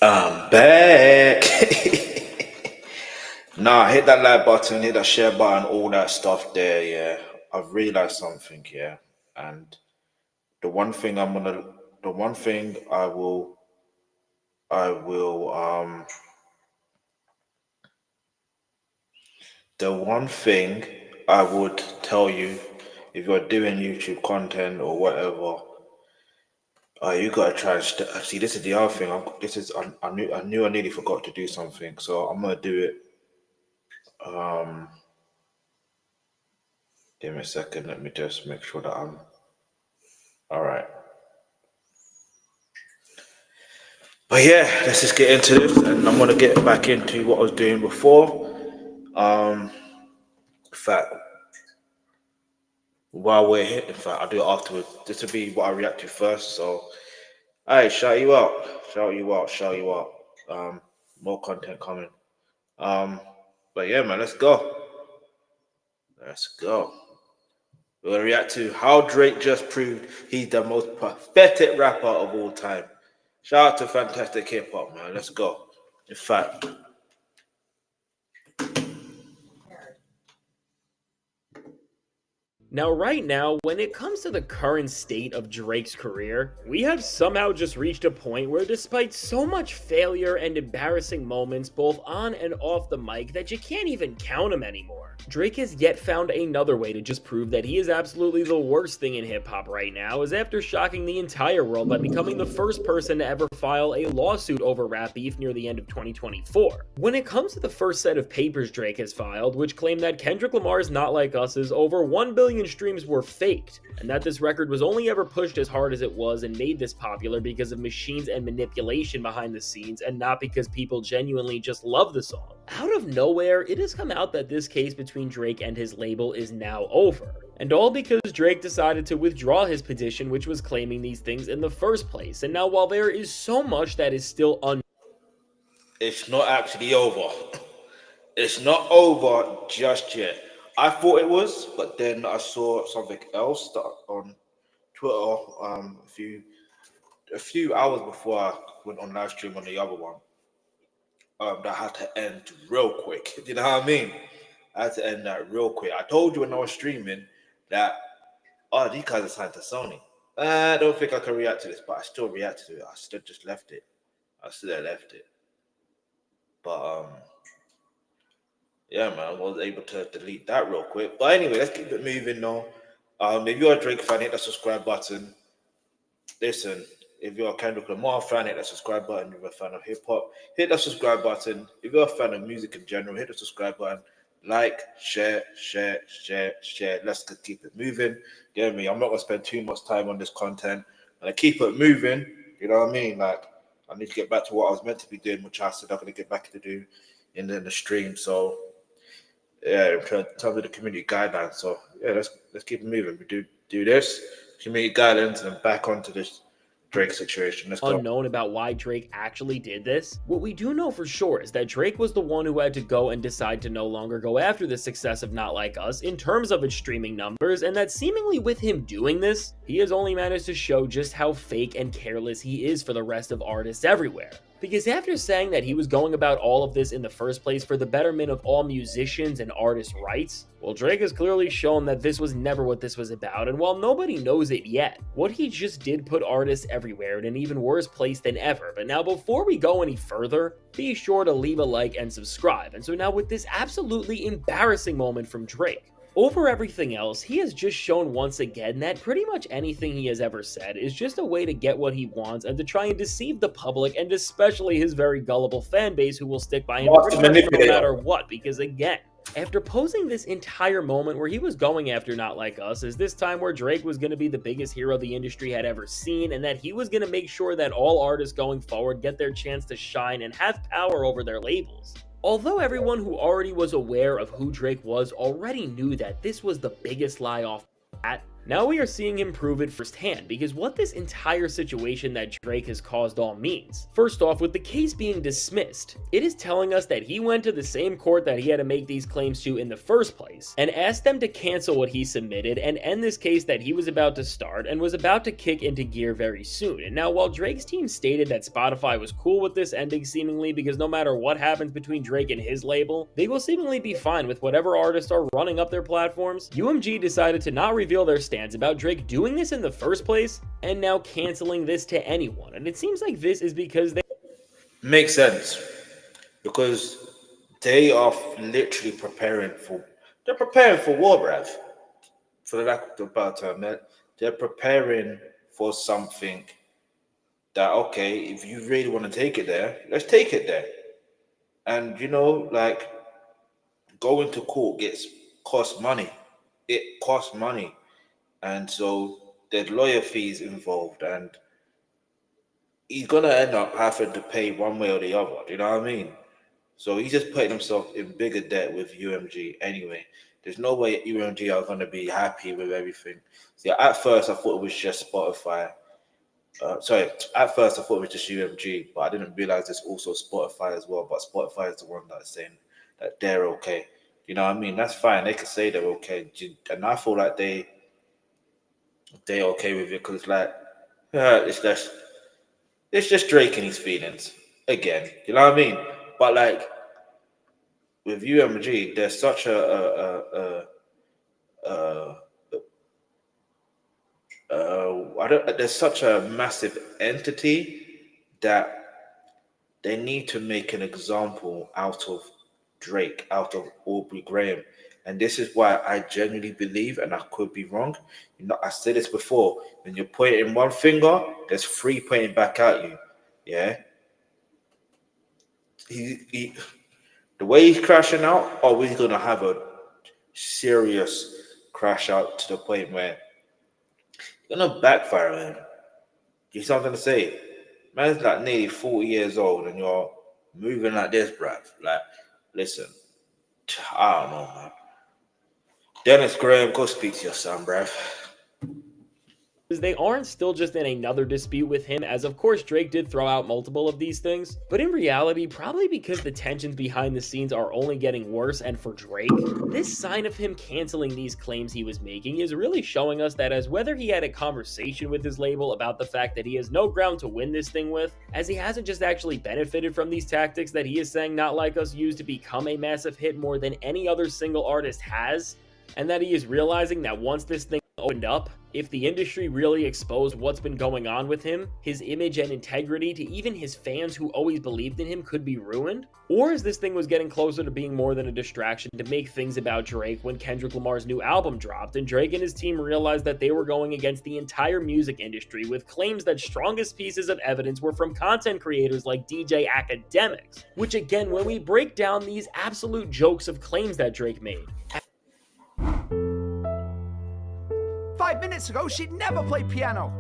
I'm back. Nah, hit that like button, hit that share button, all that stuff there. Yeah, I've realized something. Yeah, and the one thing I'm gonna, the one thing I will, the one thing I would tell you if you're doing YouTube content or whatever, you gotta try and see. This is the other thing. I knew I nearly forgot to do something, so I'm gonna do it. Um, Give me a second. Let me just make sure that I'm all right. But yeah, let's just get into this, and I'm gonna get back into what I was doing before. In fact, while we're here, in fact, I'll do it afterwards. This will be what I react to first. So, hey, shout you out. More content coming. Um, but yeah, man, let's go. Let's go. We're gonna react to how Drake just proved he's the most pathetic rapper of all time. Shout out to Fantastic Hip Hop, man. Let's go. In fact, Now, right now, when it comes to the current state of Drake's career, we have somehow just reached a point where despite so much failure and embarrassing moments both on and off the mic that you can't even count him anymore, Drake has yet found another way to just prove that he is absolutely the worst thing in hip-hop right now, as after shocking the entire world by becoming the first person to ever file a lawsuit over rap beef near the end of 2024. When it comes to the first set of papers Drake has filed, which claim that Kendrick Lamar's Not Like Us's over 1 billion streams were faked, and that this record was only ever pushed as hard as it was and made this popular because of machines and manipulation behind the scenes and not because people genuinely just love the song. Out of nowhere, it has come out that this case between Drake and his label is now over. And all because Drake decided to withdraw his petition which was claiming these things in the first place. And now while there is so much that is still it's not actually over. It's not over just yet. I thought it was, but then I saw something else that on Twitter a few hours before I went on live stream on the other one. That had to end real quick. You know what I mean? I had to end that real quick. I told you when I was streaming that these guys are signed to Sony. I don't think I can react to this, but I still reacted to it. I still just left it. I still left it. But yeah, man, I was able to delete that real quick. But anyway, let's keep it moving now. If you're a Drake fan, hit that subscribe button. Listen, if you're a Kendrick Lamar fan, hit that subscribe button. If you're a fan of hip hop, hit that subscribe button. If you're a fan of music in general, hit the subscribe button. Like, share. Let's keep it moving. Get me? I'm not gonna spend too much time on this content. And I keep it moving. You know what I mean? Like, I need to get back to what I was meant to be doing, which I said I'm gonna get back to do in the stream. So yeah, in terms of the community guidelines. So yeah, let's keep it moving. We do this community guidelines and then back onto this Drake situation. Let's go. unknown about why Drake actually did this. What we do know for sure is that Drake was the one who had to go and decide to no longer go after the success of Not Like Us in terms of its streaming numbers, and that seemingly with him doing this, he has only managed to show just how fake and careless he is for the rest of artists everywhere. Because after saying that he was going about all of this in the first place for the betterment of all musicians and artists' rights, well, Drake has clearly shown that this was never what this was about, and while nobody knows it yet, what he just did put artists everywhere in an even worse place than ever. But now before we go any further, be sure to leave a like and subscribe. And so now with this absolutely embarrassing moment from Drake, over everything else, he has just shown once again that pretty much anything he has ever said is just a way to get what he wants and to try and deceive the public and especially his very gullible fan base who will stick by him pretty much no matter what. Because again, after posing this entire moment where he was going after Not Like Us as this time where Drake was going to be the biggest hero the industry had ever seen and that he was going to make sure that all artists going forward get their chance to shine and have power over their labels. Although everyone who already was aware of who Drake was already knew that this was the biggest lie off the bat, Now we are seeing him prove it firsthand, because what this entire situation that Drake has caused all means. First off, with the case being dismissed, it is telling us that he went to the same court that he had to make these claims to in the first place, and asked them to cancel what he submitted and end this case that he was about to start and was about to kick into gear very soon. And now, while Drake's team stated that Spotify was cool with this ending seemingly, because no matter what happens between Drake and his label, they will seemingly be fine with whatever artists are running up their platforms, UMG decided to not reveal their stance about Drake doing this in the first place and now canceling this to anyone. And it seems like this is because they Makes sense because they are literally preparing for war, bruv. For the lack of a better term, they're preparing for something that, okay, if you really want to take it there, let's take it there. And like going to court costs money. It costs money, and so there's lawyer fees involved, and he's gonna end up having to pay one way or the other. Do you know what I mean? So he's just putting himself in bigger debt with UMG anyway. There's no way UMG are gonna be happy with everything. See, at first I thought it was just Spotify. At first I thought it was just UMG, but I didn't realize it's also Spotify as well. But Spotify is the one that's saying that they're okay. You know what I mean? That's fine. They can say they're okay, and I feel like they're okay with it because it's just Drake and his feelings again. You know what I mean? But like with UMG, there's such there's such a massive entity that they need to make an example out of Drake, out of Aubrey Graham. And this is why I genuinely believe, and I could be wrong. I said this before. When you're pointing one finger, there's three pointing back at you. Yeah. The way he's crashing out, he's gonna have a serious crash out to the point where it's gonna backfire on him. You something to say? Man's like nearly 40 years old, and you're moving like this, bruv. Like, listen, I don't know, man. Dennis Graham, go speak to your son, bruv. they aren't still just in another dispute with him, as of course Drake did throw out multiple of these things, but in reality, probably because the tensions behind the scenes are only getting worse, and for Drake, this sign of him canceling these claims he was making is really showing us that as whether he had a conversation with his label about the fact that he has no ground to win this thing with, as he hasn't just actually benefited from these tactics that he is saying Not Like Us used to become a massive hit more than any other single artist has, and that he is realizing that once this thing opened up, if the industry really exposed what's been going on with him, his image and integrity to even his fans who always believed in him could be ruined? Or as this thing was getting closer to being more than a distraction to make things about Drake when Kendrick Lamar's new album dropped and Drake and his team realized that they were going against the entire music industry with claims that strongest pieces of evidence were from content creators like DJ Academics, which again, when we break down these absolute jokes of claims that Drake made, 5 minutes ago, she'd never play piano.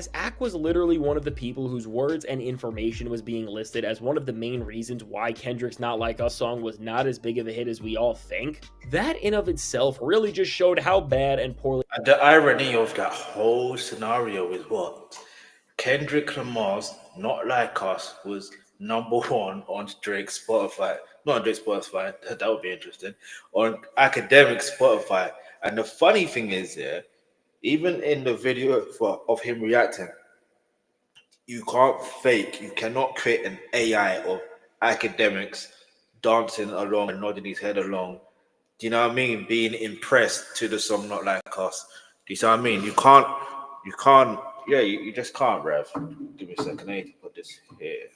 as Ak was literally one of the people whose words and information was being listed as one of the main reasons why Kendrick's Not Like Us song was not as big of a hit as we all think, that in of itself really just showed how bad and poorly... The irony of that whole scenario is what? Kendrick Lamar's Not Like Us was number one on Drake's Spotify. Not on Drake's Spotify, that would be interesting. On Academic Spotify. And the funny thing is, even in the video of him reacting, you cannot create an AI of Academics dancing along and nodding his head along. Do you know what I mean? Being impressed to the song Not Like Us. Do you see what I mean? You just can't, Rev. Give me a second, I need to put this here.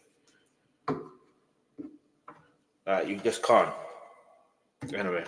You just can't. Anyway.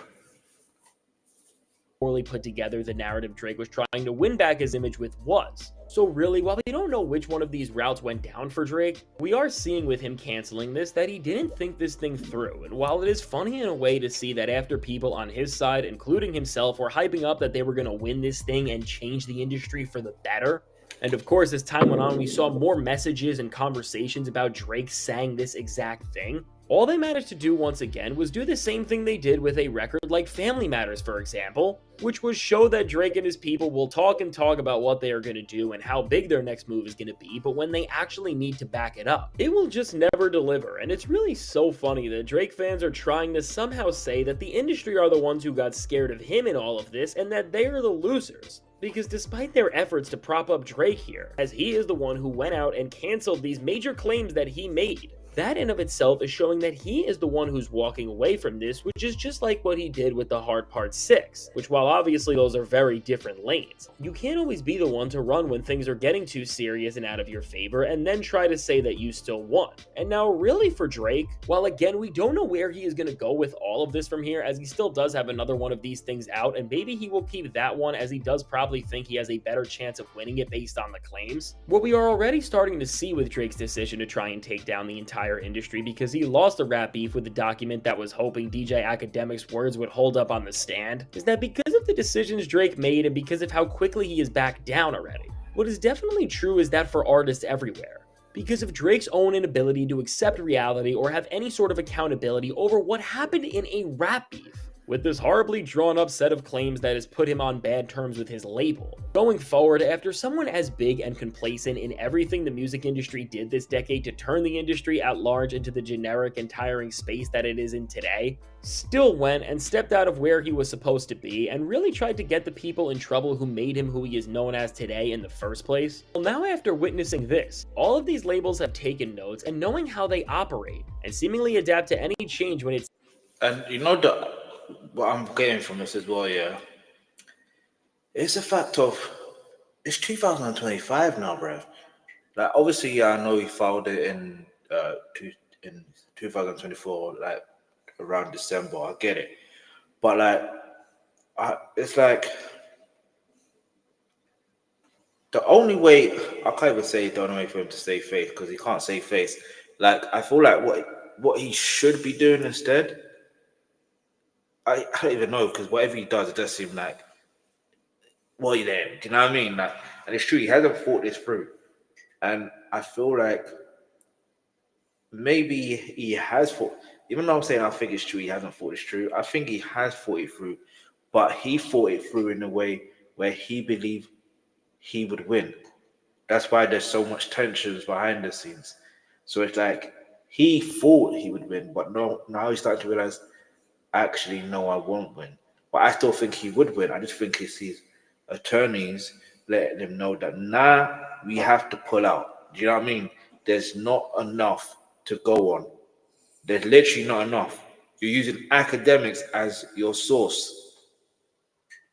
Poorly put together the narrative Drake was trying to win back his image with was. So really, while we don't know which one of these routes went down for Drake, we are seeing with him canceling this that he didn't think this thing through. And while it is funny in a way to see that after people on his side, including himself, were hyping up that they were going to win this thing and change the industry for the better, and of course, as time went on, we saw more messages and conversations about Drake saying this exact thing. All they managed to do once again was do the same thing they did with a record like Family Matters, for example, which was show that Drake and his people will talk and talk about what they are going to do and how big their next move is going to be, but when they actually need to back it up, it will just never deliver. And it's really so funny that Drake fans are trying to somehow say that the industry are the ones who got scared of him in all of this and that they are the losers. Because despite their efforts to prop up Drake here, as he is the one who went out and canceled these major claims that he made, that in of itself is showing that he is the one who's walking away from this, which is just like what he did with the Hard Part 6, which while obviously those are very different lanes, you can't always be the one to run when things are getting too serious and out of your favor and then try to say that you still won. And now really for Drake, while again we don't know where he is going to go with all of this from here, as he still does have another one of these things out, and maybe he will keep that one as he does probably think he has a better chance of winning it based on the claims. What we are already starting to see with Drake's decision to try and take down the entire industry, because he lost a rap beef with the document that was hoping DJ Academic's words would hold up on the stand, is that because of the decisions Drake made and because of how quickly he is back down already. What is definitely true is that for artists everywhere, because of Drake's own inability to accept reality or have any sort of accountability over what happened in a rap beef, with this horribly drawn up set of claims that has put him on bad terms with his label. Going forward, after someone as big and complacent in everything the music industry did this decade to turn the industry at large into the generic and tiring space that it is in today, still went and stepped out of where he was supposed to be and really tried to get the people in trouble who made him who he is known as today in the first place. Well, now after witnessing this, all of these labels have taken notes and knowing how they operate and seemingly adapt to any change when it's. And what I'm getting from this as well, yeah, it's a fact of it's 2025 now, bro. Like, obviously, yeah, I know he filed it in 2024, like around December. I get it, but like, it's like the only way I can't even say the only way for him to save face, because he can't save face. Like, I feel like what he should be doing instead. I don't even know, because whatever he does, it does seem like, well, you're there. Do you know what I mean? Like, and it's true, he hasn't thought this through. And I feel like maybe he has thought, even though I'm saying I think it's true, he hasn't thought it's true. I think he has thought it through, but he thought it through in a way where he believed he would win. That's why there's so much tensions behind the scenes. So it's like he thought he would win, but no, now he's starting to realize, actually, no, I won't win. But I still think he would win. I just think it's his attorneys letting him know that, nah, we have to pull out. Do you know what I mean? There's not enough to go on. There's literally not enough. You're using academics as your source.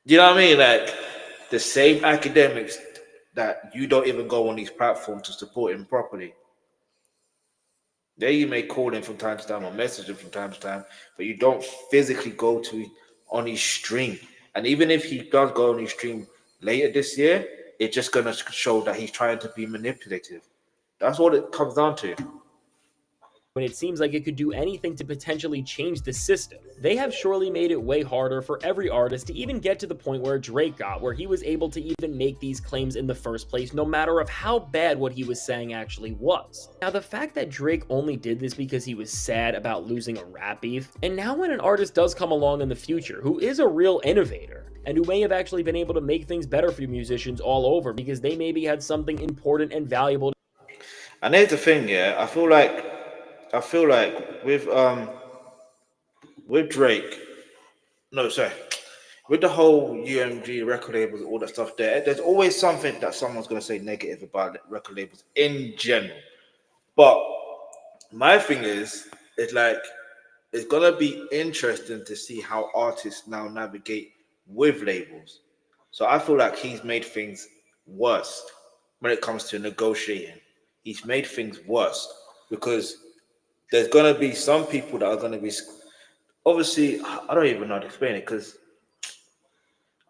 Do you know what I mean? Like, the same academics that you don't even go on these platforms to support him properly. There you may call him from time to time or message him from time to time, but you don't physically go to on his stream. And even if he does go on his stream later this year, it's just going to show that he's trying to be manipulative. That's what it comes down to. When it seems like it could do anything to potentially change the system. They have surely made it way harder for every artist to even get to the point where Drake got, where he was able to even make these claims in the first place, no matter of how bad what he was saying actually was. Now, the fact that Drake only did this because he was sad about losing a rap beef, and now when an artist does come along in the future who is a real innovator, and who may have actually been able to make things better for musicians all over because they maybe had something important and valuable. And here's the thing, yeah, I feel like with Drake, no, sorry, with the whole UMG record labels, all that stuff there's always something that someone's going to say negative about record labels in general. But my thing is, it's like, it's going to be interesting to see how artists now navigate with labels. So I feel like he's made things worse when it comes to negotiating. He's made things worse because there's going to be some people that are going to be, obviously, I don't even know how to explain it, because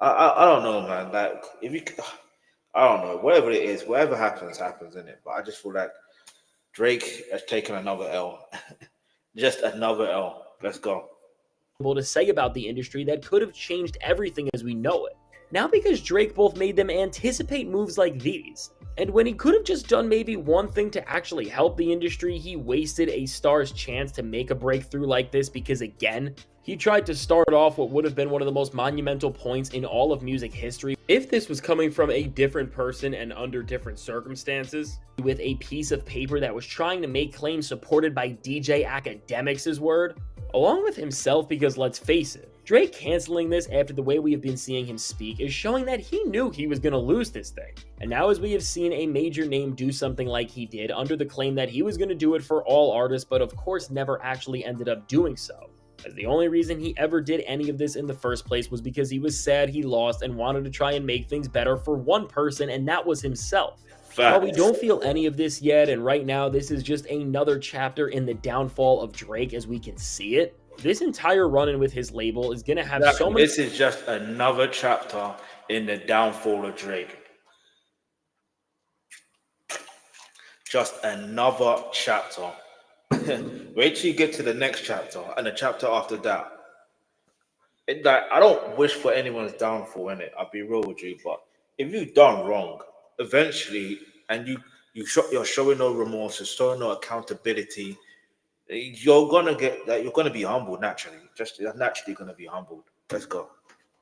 I don't know, man. Like, if you, I don't know, whatever it is, whatever happens, in it. But I just feel like Drake has taken another L. Just another L. Let's go. To say about the industry that could have changed everything as we know it. Now, because Drake both made them anticipate moves like these, And when he could have just done maybe one thing to actually help the industry, he wasted a star's chance to make a breakthrough like this because, again, he tried to start off what would have been one of the most monumental points in all of music history if this was coming from a different person and under different circumstances, with a piece of paper that was trying to make claims supported by DJ Academics' word, along with himself, because let's face it, Drake canceling this after the way we have been seeing him speak is showing that he knew he was going to lose this thing. And now as we have seen a major name do something like he did under the claim that he was going to do it for all artists, but of course never actually ended up doing so, as the only reason he ever did any of this in the first place was because he was sad he lost and wanted to try and make things better for one person, and that was himself. While we don't feel any of this yet, and right now this is just another chapter in the downfall of Drake as we can see it, this entire run-in with his label is going to have so many... This is just another chapter in the downfall of Drake. Just another chapter. Wait till you get to the next chapter and the chapter after that. I don't wish for anyone's downfall, innit? I'll be real with you, but if you've done wrong, eventually, and you're showing no remorse, you're showing no accountability, you're gonna be humbled naturally. You're naturally gonna be humbled. Let's go.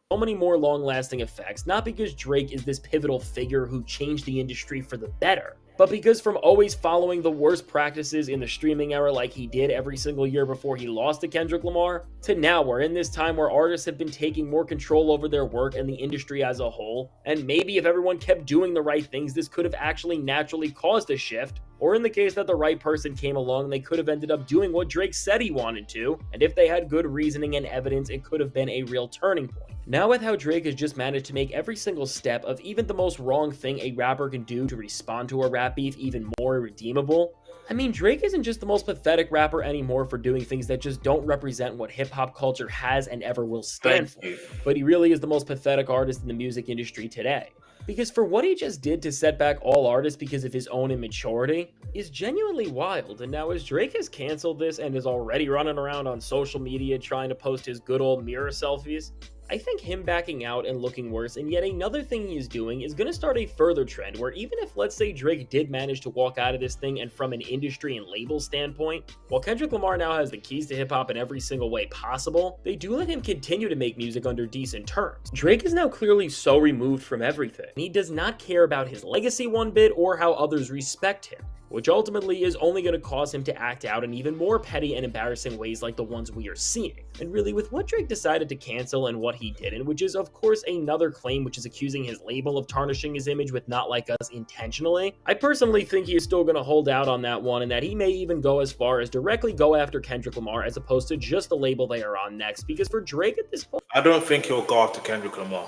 So many more long-lasting effects, not because Drake is this pivotal figure who changed the industry for the better, but because from always following the worst practices in the streaming era like he did every single year before he lost to Kendrick Lamar, to now we're in this time where artists have been taking more control over their work and the industry as a whole, and maybe if everyone kept doing the right things, this could have actually naturally caused a shift, or in the case that the right person came along, they could have ended up doing what Drake said he wanted to, and if they had good reasoning and evidence, it could have been a real turning point. Now with how Drake has just managed to make every single step of even the most wrong thing a rapper can do to respond to a rap beef even more redeemable, I mean, Drake isn't just the most pathetic rapper anymore for doing things that just don't represent what hip-hop culture has and ever will stand for, but he really is the most pathetic artist in the music industry today. Because for what he just did to set back all artists because of his own immaturity is genuinely wild, and now as Drake has canceled this and is already running around on social media trying to post his good old mirror selfies, I think him backing out and looking worse and yet another thing he's doing is going to start a further trend where even if, let's say, Drake did manage to walk out of this thing and from an industry and label standpoint, while Kendrick Lamar now has the keys to hip-hop in every single way possible, they do let him continue to make music under decent terms. Drake is now clearly so removed from everything. He does not care about his legacy one bit or how others respect him, which ultimately is only going to cause him to act out in even more petty and embarrassing ways like the ones we are seeing. And really, with what Drake decided to cancel and what he didn't, which is of course another claim which is accusing his label of tarnishing his image with Not Like Us intentionally, I personally think he is still going to hold out on that one and that he may even go as far as directly go after Kendrick Lamar as opposed to just the label they are on next, because for Drake at this point... I don't think he'll go after Kendrick Lamar.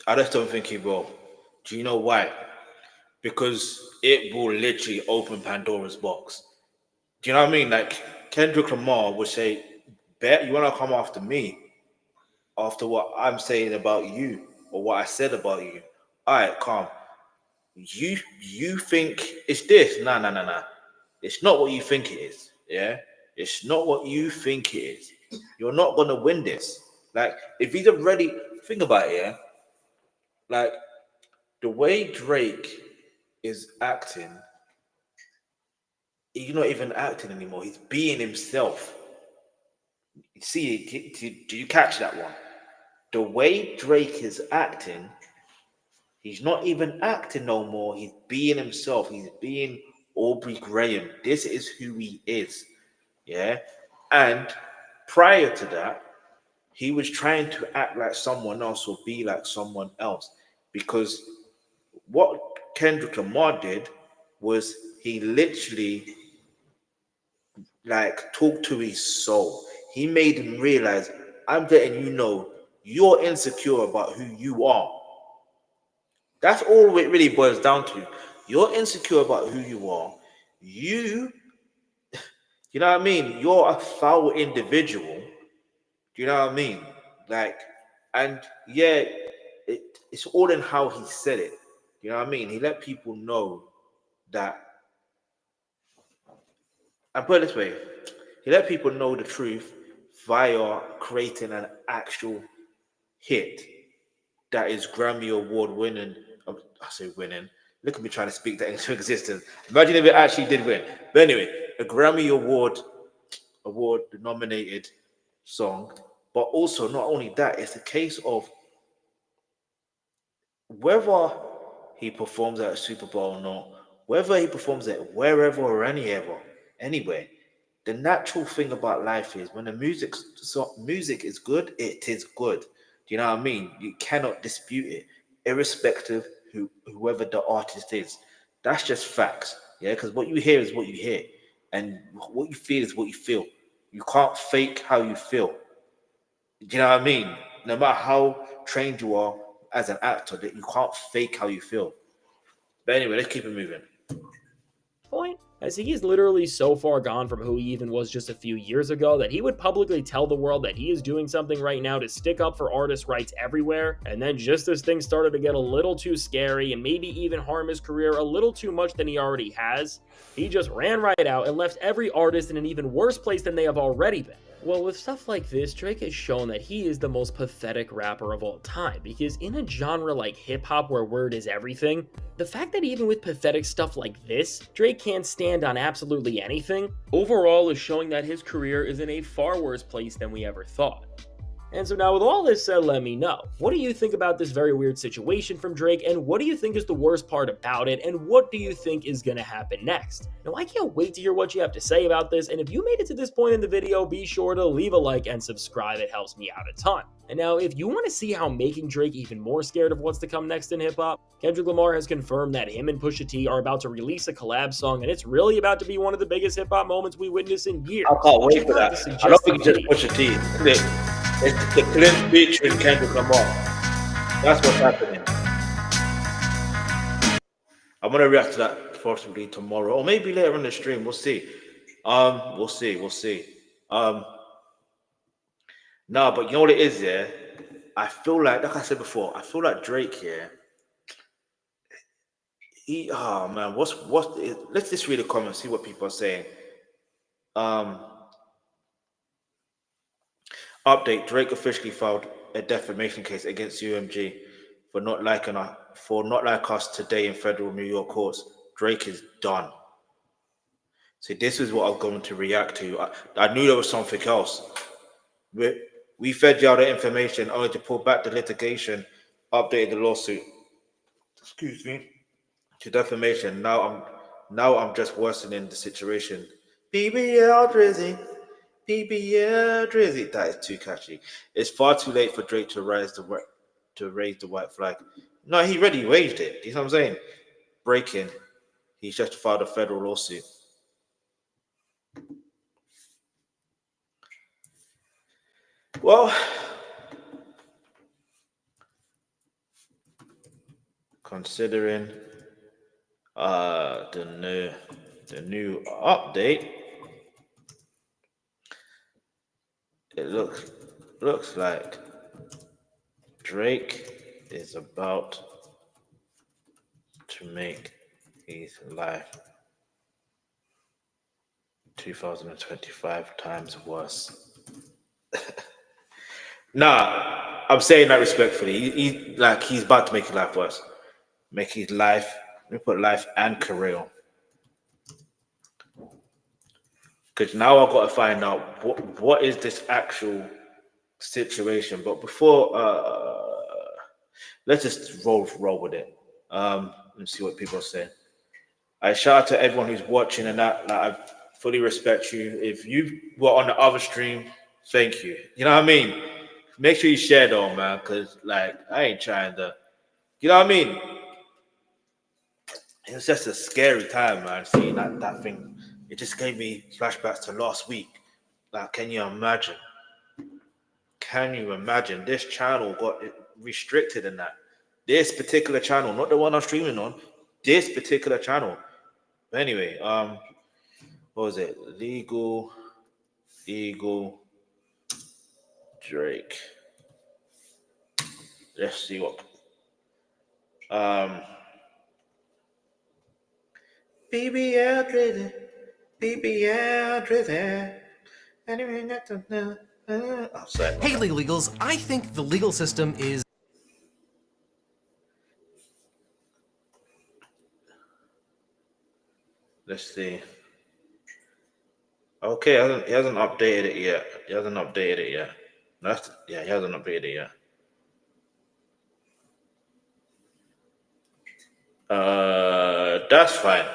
I just don't think he will. Do you know why? Because it will literally open Pandora's box. Do you know what I mean? Like, Kendrick Lamar would say, bet you want to come after me after what I'm saying about you or what I said about you. All right, calm. You think it's this? Nah. It's not what you think it is. Yeah? It's not what you think it is. You're not going to win this. Like, if he's already... Think about it, yeah? Like, the way Drake is acting, he's not even acting anymore. He's being himself. See, do you catch that one? The way Drake is acting, he's not even acting no more. He's being himself. He's being Aubrey Graham. This is who he is. Yeah. And prior to that, he was trying to act like someone else or be like someone else. Because what Kendrick Lamar did was he literally talked to his soul. He made him realize, I'm letting you know you're insecure about who you are. That's all it really boils down to. You're insecure about who you are. You know what I mean? You're a foul individual. Do you know what I mean? And yeah, it's all in how he said it. You know what I mean? He let people know that, and put it this way, he let people know the truth via creating an actual hit that is Grammy Award winning. I say winning, Look at me trying to speak that into existence. Imagine if it actually did win. But anyway, a Grammy award nominated song. But also, not only that, it's a case of whether he performs at a Super Bowl or not, whether he performs it wherever or anywhere. The natural thing about life is when the music is good, it is good. Do you know what I mean? You cannot dispute it, irrespective whoever the artist is. That's just facts, yeah. Because what you hear is what you hear, and what you feel is what you feel. You can't fake how you feel. Do you know what I mean? No matter how trained you are as an actor, that you can't fake how you feel. But anyway, let's keep it moving. Point, as he is literally so far gone from who he even was just a few years ago that he would publicly tell the world that he is doing something right now to stick up for artist rights everywhere, and then just as things started to get a little too scary and maybe even harm his career a little too much than he already has, he just ran right out and left every artist in an even worse place than they have already been. Well, with stuff like this, Drake has shown that he is the most pathetic rapper of all time, because in a genre like hip-hop where word is everything, the fact that even with pathetic stuff like this, Drake can't stand on absolutely anything, overall is showing that his career is in a far worse place than we ever thought. And so now with all this said, let me know, what do you think about this very weird situation from Drake, and what do you think is the worst part about it, and what do you think is going to happen next? Now I can't wait to hear what you have to say about this, and if you made it to this point in the video, be sure to leave a like and subscribe, it helps me out a ton. And now if you want to see how making Drake even more scared of what's to come next in hip-hop, Kendrick Lamar has confirmed that him and Pusha T are about to release a collab song, and it's really about to be one of the biggest hip-hop moments we witness in years. I can't wait for that. I don't think it's just Pusha T. It's the Clint featuring Kendrick Lamar. That's what's happening. I'm gonna react to that possibly tomorrow, or maybe later in the stream. We'll see. We'll see. No, but you know what it is, yeah? I feel like I said before, I feel like Drake here. Oh man, let's just read the comments, see what people are saying. Update: Drake officially filed a defamation case against UMG for not like us today in federal New York courts. Drake is done. See, this is what I'm going to react to. I knew there was something else. We fed you all the information only to pull back the litigation, updated the lawsuit. Excuse me. To defamation. Now I'm just worsening the situation. BBL Drizzy. BBL Drizzy. That is too catchy. It's far too late for Drake to raise the white flag. No, he already raised it. You know what I'm saying? Breaking. He's just filed a federal lawsuit. Well, considering the new update, it looks like Drake is about to make his life 2025 times worse. Nah, I'm saying that respectfully. He's about to make his life worse. Make his life, let me put life and career. Because now I've got to find out what is this actual situation. But before, let's just roll with it. Let's see what people are saying. I shout out to everyone who's watching and that I fully respect you. If you were on the other stream, thank you. You know what I mean? Make sure you share though, man, because I ain't trying to, you know what I mean? It's just a scary time, man, seeing that thing. It just gave me flashbacks to last week. Can you imagine? Can you imagine? This channel got restricted in that. This particular channel, not the one I'm streaming on, this particular channel. But anyway, what was it? Legal Eagle Drake. Let's see what. BBL Drizzy. BBL Drizzy. Hey, legal eagles, I think the legal system is Let's see. Okay, he hasn't updated it yet. He hasn't updated it yet. He hasn't updated it yet. That's fine.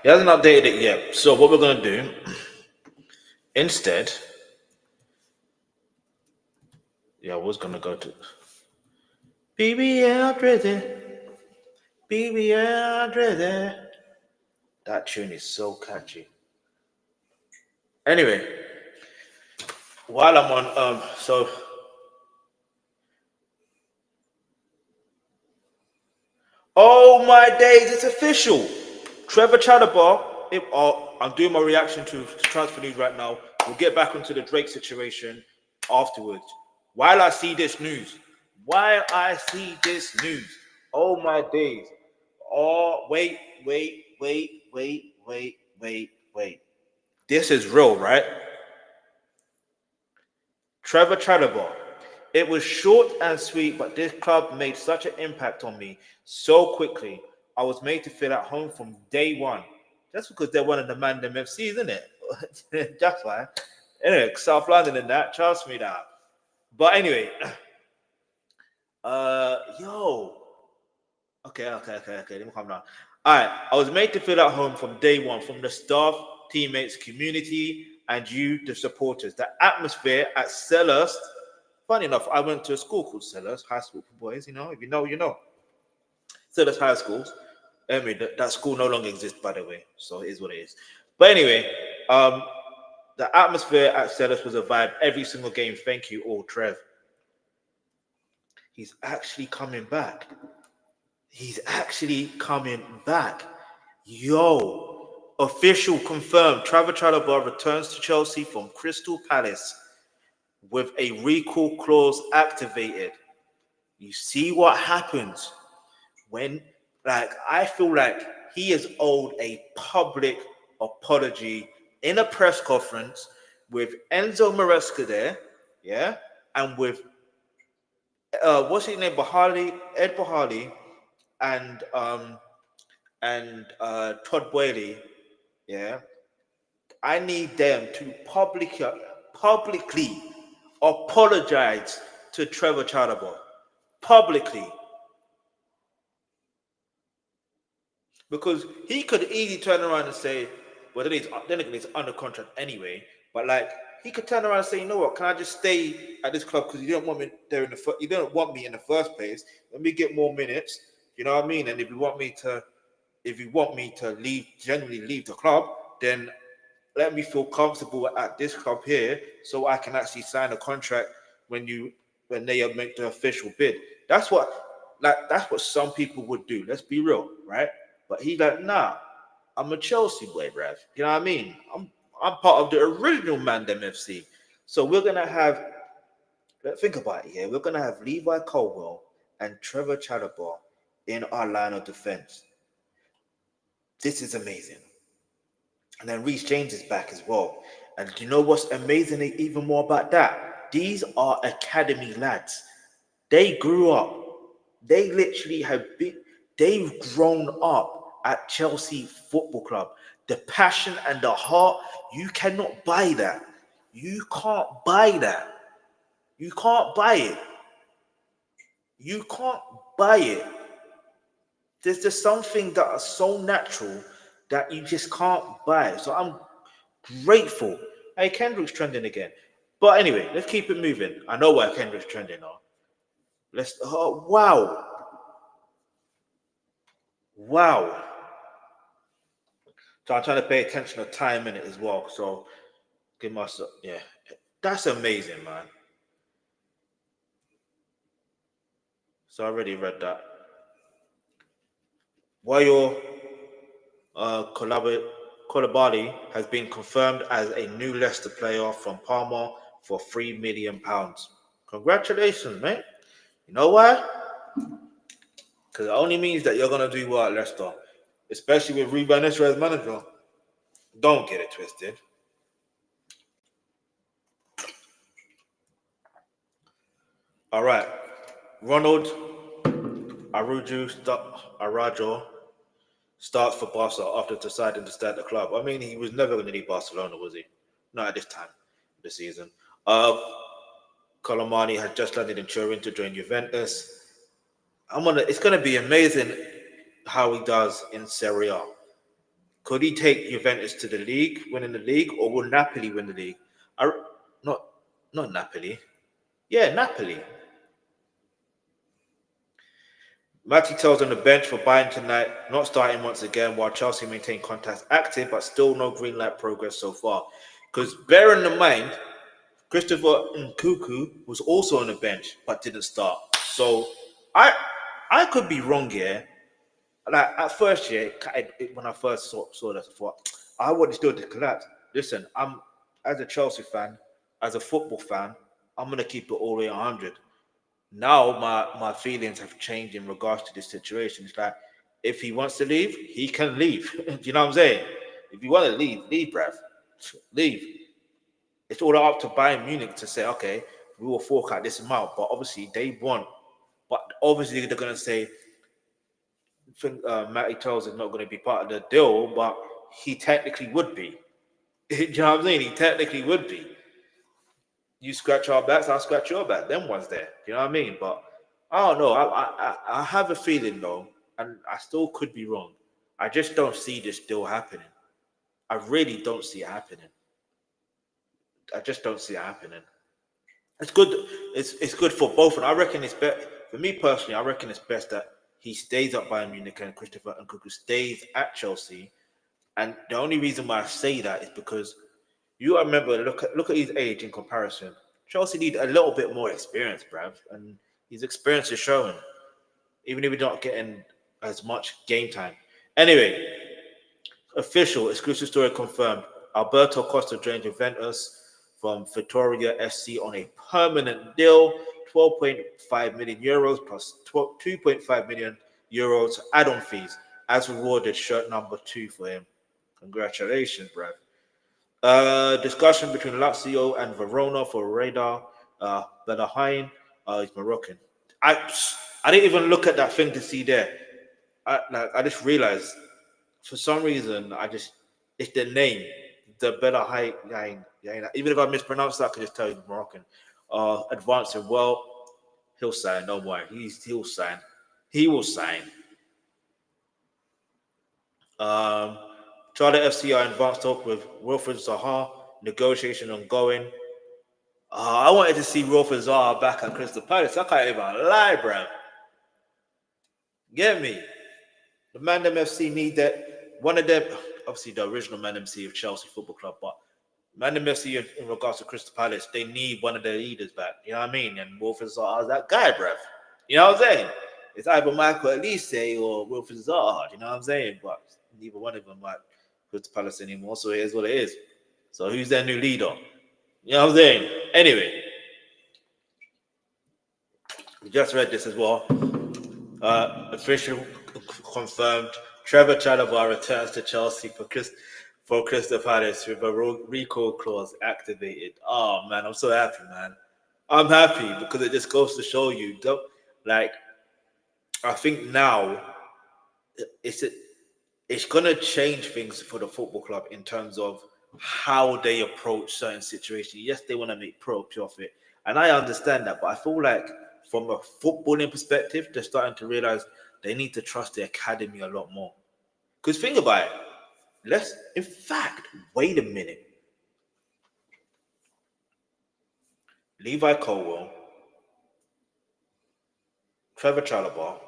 He hasn't updated it yet. So what we're gonna do instead, I was gonna go to BBL Drizzy, BBL Drizzy. That tune is so catchy. Anyway, while I'm on, oh my days, it's official. Trevor Chatterbar. I'm doing my reaction to transfer news right now. We'll get back onto the Drake situation afterwards. While I see this news, oh my days. Oh, wait. This is real, right? Trevor Chatterbar. It was short and sweet, but this club made such an impact on me so quickly. I was made to feel at home from day one. Just because they're one of the Mandem FCs, isn't it? That's why. Anyway, South London and that, trust me that. But anyway, yo. Okay. Let me calm down. All right. I was made to feel at home from day one, from the staff, teammates, community, and you, the supporters. The atmosphere at Selhurst. Funny enough, I went to a school called Selhurst High School for boys. You know, if you know, you know. Selhurst High School. I mean, that school no longer exists, by the way. So it is what it is. But anyway, the atmosphere at Selhurst was a vibe every single game. Thank you all, Trev. He's actually coming back. He's actually coming back. Yo, official confirmed. Trevor Chalobah returns to Chelsea from Crystal Palace with a recall clause activated. You see what happens when, I feel like he is owed a public apology in a press conference with Enzo Maresca there, yeah, and with what's his name, Ed Bahali, and Todd Boehly, yeah. I need them to publicly apologize to Trevor Chalobah publicly, because he could easily turn around and say, well, then again, he's under contract anyway. But he could turn around and say, you know what? Can I just stay at this club because you don't want me there you don't want me in the first place? Let me get more minutes. You know what I mean? And if you want me to genuinely leave the club, then let me feel comfortable at this club here, so I can actually sign a contract when they make the official bid. That's what some people would do. Let's be real, right? But he's like, nah, I'm a Chelsea boy, bruv. You know what I mean? I'm part of the original Mandem FC. So we're gonna have, think about it, yeah. We're gonna have Levi Colwell and Trevor Chalobah in our line of defense. This is amazing. And then Reece James is back as well. And you know what's amazing even more about that? These are academy lads. They grew up. They literally they've grown up at Chelsea Football Club. The passion and the heart, you cannot buy that. You can't buy that. You can't buy it. You can't buy it. There's just something that is so natural that you just can't buy. So I'm grateful. Hey, Kendrick's trending again. But anyway, let's keep it moving. I know why Kendrick's trending now. Wow. So I'm trying to pay attention to time in it as well. So give myself, yeah. That's amazing, man. So I already read that. Wayo Kolabali has been confirmed as a new Leicester player from Parma for £3 million. Congratulations, mate. You know why? Because it only means that you're going to do well at Leicester, especially with Ruben Nisra as manager. Don't get it twisted. All right. Ronald Arajo starts for Barca after deciding to stay at the club. I mean, he was never going to leave Barcelona, was he? Not at this time of the season. Colomani had just landed in Turin to join Juventus. It's going to be amazing how he does in Serie A. Could he take Juventus to the league, winning the league, or will Napoli win the league? I, not, not Napoli. Yeah, Napoli. Matty tells on the bench for Bayern tonight, not starting once again, while Chelsea maintain contacts active, but still no green light progress so far. Because bearing in mind, Christopher Nkuku was also on the bench, but didn't start. So I could be wrong here. Like at first, yeah, when I first saw this, I thought I want this deal to collapse. Listen, I'm as a Chelsea fan, as a football fan, I'm gonna keep it all the way 100. Now my feelings have changed in regards to this situation. It's like if he wants to leave, he can leave. Do you know what I'm saying? If you want to leave, bruv. Leave. It's all up to Bayern Munich to say, okay, we will fork out this amount. But obviously they want. But obviously they're gonna say, I think Matty Charles is not going to be part of the deal, but he technically would be. Do you know what I'm saying? He technically would be. You scratch our backs, I'll scratch your back. Them ones there. You know what I mean? But I don't know. I have a feeling though, and I still could be wrong. I just don't see this deal happening. I really don't see it happening. I just don't see it happening. It's good. It's good for both, and I reckon it's better for me personally. I reckon it's best that he stays at Bayern Munich and Christopher Nkunku stays at Chelsea. And the only reason why I say that is because you remember look at his age in comparison. Chelsea need a little bit more experience, bruv, and his experience is showing, even if we're not getting as much game time. Anyway, official exclusive story confirmed. Alberto Costa joined Juventus from Vittoria SC on a permanent deal, 12.5 million euros plus 2.5 million euros add-on fees as rewarded shirt number 2 for him. Congratulations, bruv. Discussion between Lazio and Verona for Radar Benahain. He's Moroccan. I didn't even look at that thing to see there. I just realized for some reason it's the name, the Benahain. Even if I mispronounce that, I can just tell you Moroccan. Advancing well, he'll sign. Don't worry, he'll sign. He will sign. Charlotte FC are in advanced talk with Wilfred Zaha. Negotiation ongoing. I wanted to see Wilfred Zaha back at Crystal Palace. I can't even lie, bro. Get me? The Mandem FC need that. One of them, obviously the original Mandem FC of Chelsea Football Club, but Mandem FC in regards to Crystal Palace, they need one of their leaders back. You know what I mean? And Wilfred Zaha is that guy, bro. You know what I'm saying? It's either Michael Elise or Wilfred Zaha. You know what I'm saying? But neither one of them like Crystal Palace anymore. So here's what it is. So who's their new leader? You know what I'm saying? Anyway, we just read this as well. Official confirmed Trevor Chalobah returns to Chelsea for Crystal Palace with a recall clause activated. Oh man, I'm so happy, man. I'm happy because it just goes to show you, like, I think now it's gonna change things for the football club in terms of how they approach certain situations. Yes, they want to make profit, and I understand that, but I feel like from a footballing perspective, they're starting to realize they need to trust the academy a lot more. Because think about it. In fact, wait a minute. Levi Colwell, Trevor Chalobah,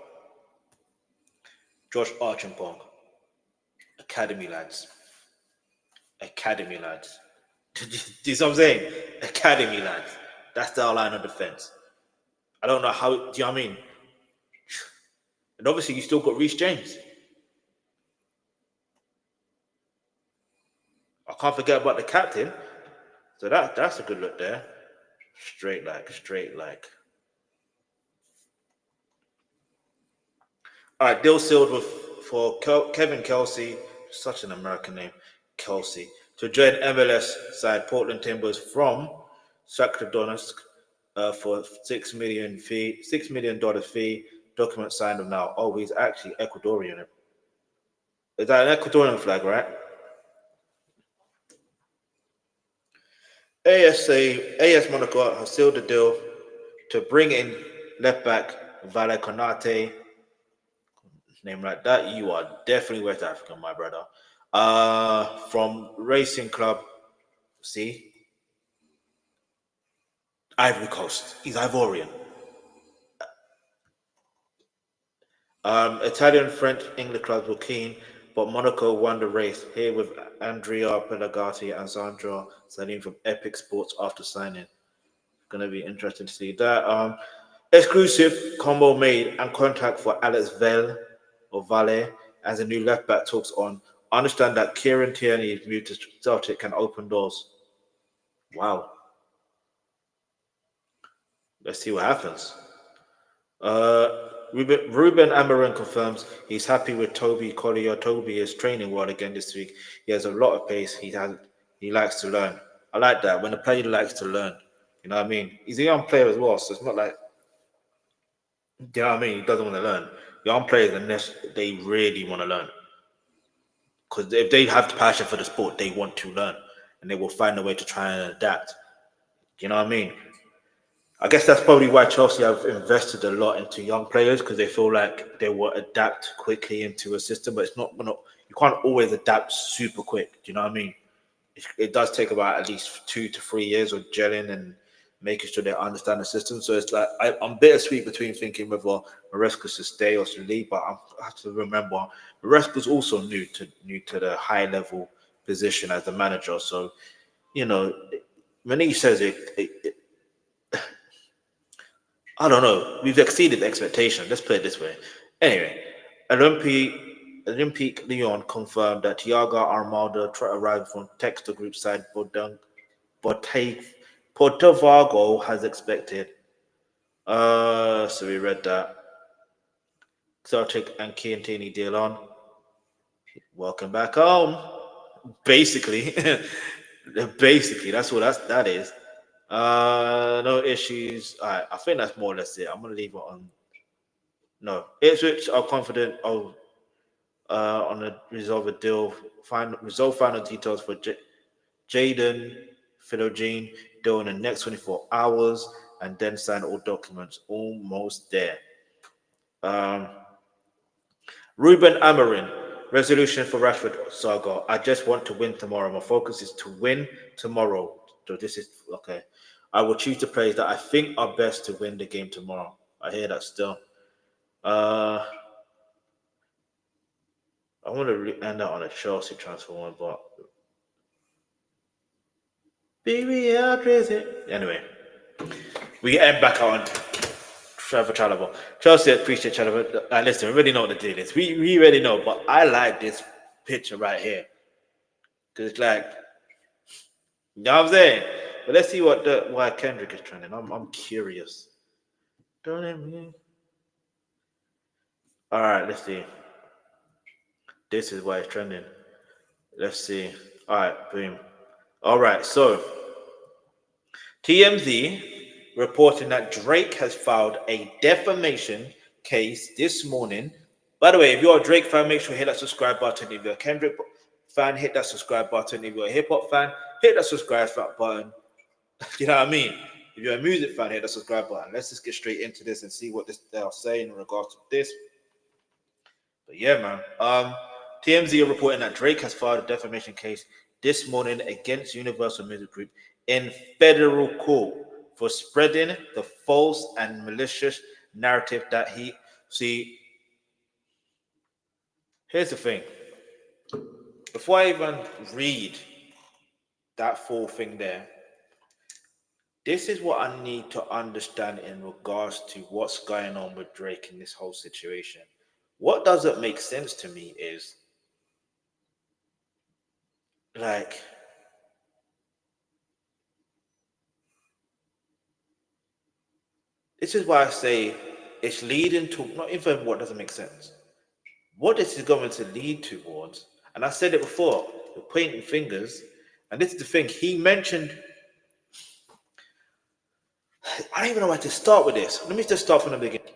Josh Archimpong, academy lads. Academy lads. Do you see what I'm saying? Academy lads. That's our line of defense. I don't know how. Do you know what I mean? And obviously, you still got Reece James. I can't forget about the captain. So that's a good look there. Straight like. All right, deal sealed for Kevin Kelsey, such an American name, Kelsey, to join MLS side Portland Timbers from Shakhtar Donetsk for $6 million fee. Document signed him now. Oh, he's actually Ecuadorian. Is that an Ecuadorian flag, right? AS Monaco has sealed the deal to bring in left back Vale Konate. Name like that, you are definitely West African, my brother. From Racing Club, see, Ivory Coast. He's Ivorian. Italian, French, English clubs were keen, but Monaco won the race here with Andrea Pelagatti and Sandra Salim from Epic Sports after signing. Gonna be interesting to see that. Exclusive combo made and contact for Alex Vale as a new left back talks on. Understand that Kieran Tierney's move to Celtic can open doors. Wow. Let's see what happens. Ruben Amarin confirms he's happy with Toby Collier. Toby is training well again this week. He has a lot of pace. He likes to learn. I like that when a player likes to learn. You know what I mean? He's a young player as well, so it's not like, you know what I mean? He doesn't want to learn. Young players, unless they really want to learn, because if they have the passion for the sport, they want to learn, and they will find a way to try and adapt. You know what I mean? I guess that's probably why Chelsea have invested a lot into young players, because they feel like they will adapt quickly into a system, but it's not gonna. You can't always adapt super quick. Do you know what I mean? It does take about at least 2 to 3 years of gelling and making sure they understand the system. So it's like I'm bittersweet between thinking whether Maresca should stay or should leave, but I have to remember Maresca's also new to the high level position as the manager. So you know, when he says it I don't know. We've exceeded expectation. Let's put it this way. Anyway, Olympique Lyon confirmed that Thiago Armada arrived from Textor Group side Porto has expected. So we read that. Celtic and Chiellini deal on. Welcome back home. Basically. Basically, that's what that is. No issues. All right, I think that's more or less it. I'm gonna leave it on. No, Ipswich are confident of on the resolve a deal. Resolve final details for Jaden Philogene deal in the next 24 hours, and then sign all documents. Almost there. Um, Ruben Amarin, resolution for Rashford saga. I just want to win tomorrow. My focus is to win tomorrow. So this is okay. I will choose the players that I think are best to win the game tomorrow. I hear that still. I want to end up on a Chelsea transfer one, but baby, how crazy. Anyway, we end back on Trevor Chalobah. Chelsea appreciate Chalobah. Listen, we already know what the deal is. We already know, but I like this picture right here because it's like, you know what I'm saying. But let's see why Kendrick is trending. I'm curious. Don't let me. All right, let's see. This is why it's trending. Let's see. All right, boom. All right, so TMZ reporting that Drake has filed a defamation case this morning. By the way, if you're a Drake fan, make sure you hit that subscribe button. If you're a Kendrick fan, hit that subscribe button. If you're a hip hop fan, hit that subscribe button. You know what I mean? If you're a music fan, hit that subscribe button. Let's just get straight into this and see what they are saying in regards to this. But yeah, man. TMZ are reporting that Drake has filed a defamation case this morning against Universal Music Group in federal court for spreading the false and malicious narrative that he see. Here's the thing. Before I even read that full thing there, this is what I need to understand in regards to what's going on with Drake in this whole situation. What doesn't make sense to me is, like, this is why I say it's leading to, not even what doesn't make sense, what this is going to lead towards. And I said it before, we're pointing fingers. And this is the thing, he mentioned, I don't even know where to start with this. Let me just start from the beginning.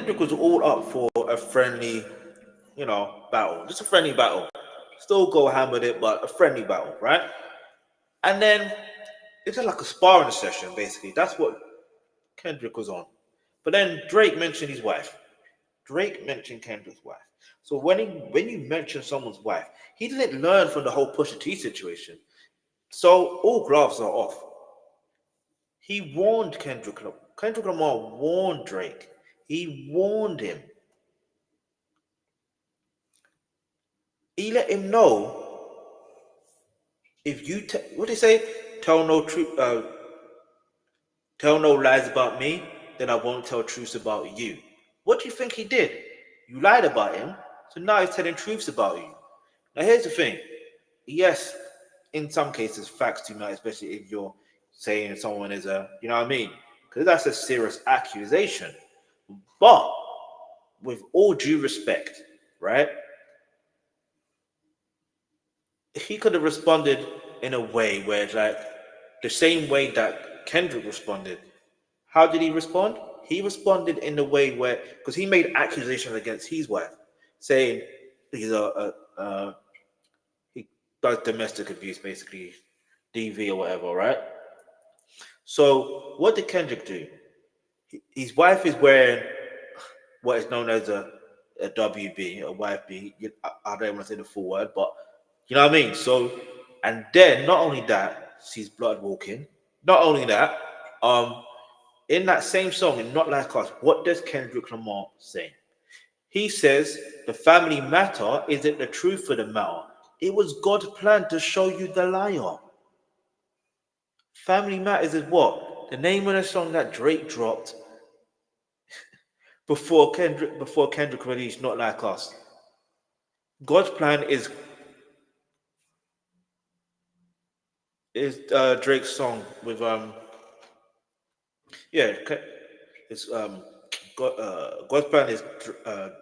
Kendrick was all up for a friendly, battle. Just a friendly battle. Still go ham with it, but a friendly battle, right? And then it's just like a sparring session, basically. That's what Kendrick was on. But then Drake mentioned his wife. Drake mentioned Kendrick's wife. So when you mention someone's wife, he didn't learn from the whole Pusha T situation. So all gloves are off. He warned Kendrick. Kendrick Lamar warned Drake. He warned him. He let him know if you what they say, tell no truth, tell no lies about me, then I won't tell truths about you. What do you think he did? You lied about him, so now he's telling truths about you. Now here's the thing. Yes, in some cases, facts do matter, especially if you're saying someone is you know what I mean? Because that's a serious accusation. But with all due respect, right? He could have responded in a way where it's like the same way that Kendrick responded. How did he respond? He responded in a way where, because he made accusations against his wife, saying he's he does domestic abuse, basically DV or whatever, right? So what did Kendrick do? His wife is wearing what is known as a WB, a wife B. I don't want to say the full word, but you know what I mean? So, and then not only that, she's blood walking. Not only that, in that same song, in Not Like Us, what does Kendrick Lamar say? He says, the family matter isn't the truth of the matter. It was God's plan to show you the liar. Family Matters is what? The name of the song that Drake dropped before Kendrick released Not Like Us. God's plan is Drake's song with yeah, it's God's plan is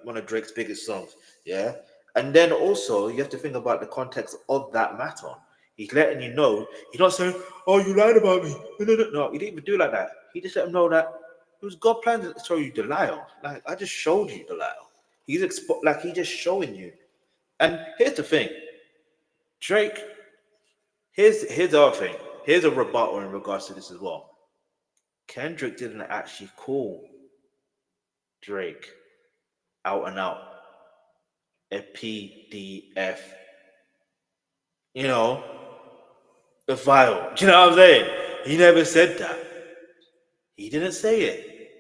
one of Drake's biggest songs. Yeah, and then also you have to think about the context of that matter. He's letting you know. He's not saying, "Oh, you lied about me." No, he didn't even do like that. He just let him know that it was God's plan to show you the liar. Like I just showed you the liar. He's just showing you. And here's the thing, Drake. Here's the other thing. Here's a rebuttal in regards to this as well. Kendrick didn't actually call Drake out and out a PDF, you know, a file. Do you know what I'm saying? He never said that. He didn't say it.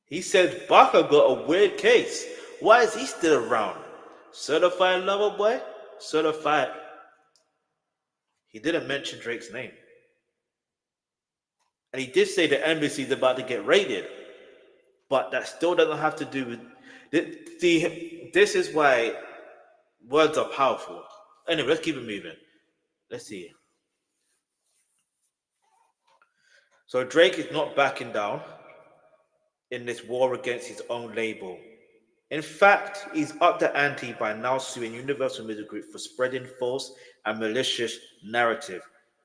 He said Baka got a weird case. Why is he still around? Certified lover boy? Certified. He didn't mention Drake's name. And he did say the embassy's about to get raided. But that still doesn't have to do with. This is why words are powerful. Anyway, let's keep it moving. Let's see. So Drake is not backing down in this war against his own label. In fact, he's up the ante by now suing Universal Music Group for spreading false and malicious narrative.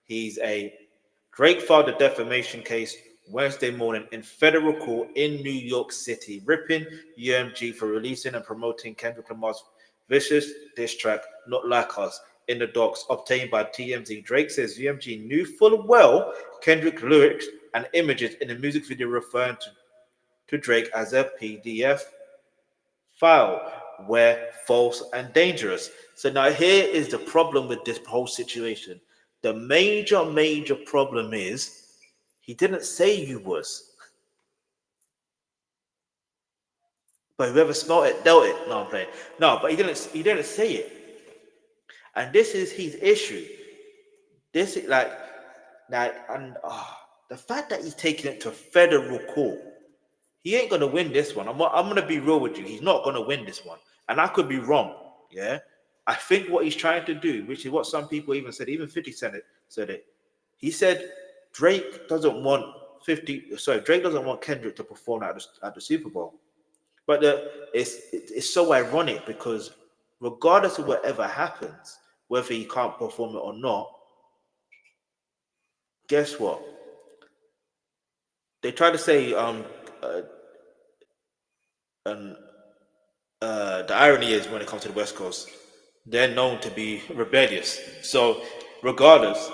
Drake filed a defamation case Wednesday morning in federal court in New York City, ripping UMG for releasing and promoting Kendrick Lamar's vicious diss track, Not Like Us, in the docs obtained by TMZ. Drake says UMG knew full well Kendrick's lyrics and images in the music video referring to Drake as a PDF file were false and dangerous. So now here is the problem with this whole situation. The major problem is he didn't say you was. But whoever smelt it, dealt it. No, I'm playing. No, but he didn't say it. And this is his issue. This is the fact that he's taking it to federal court, he ain't gonna win this one. I'm gonna be real with you. He's not gonna win this one, and I could be wrong. Yeah, I think what he's trying to do, which is what some people even said, even 50 Cent said it. He said Drake doesn't want Kendrick to perform at the Super Bowl. But it's so ironic because regardless of whatever happens, whether he can't perform it or not, guess what? they try to say and the irony is when it comes to the West Coast, they're known to be rebellious. So regardless,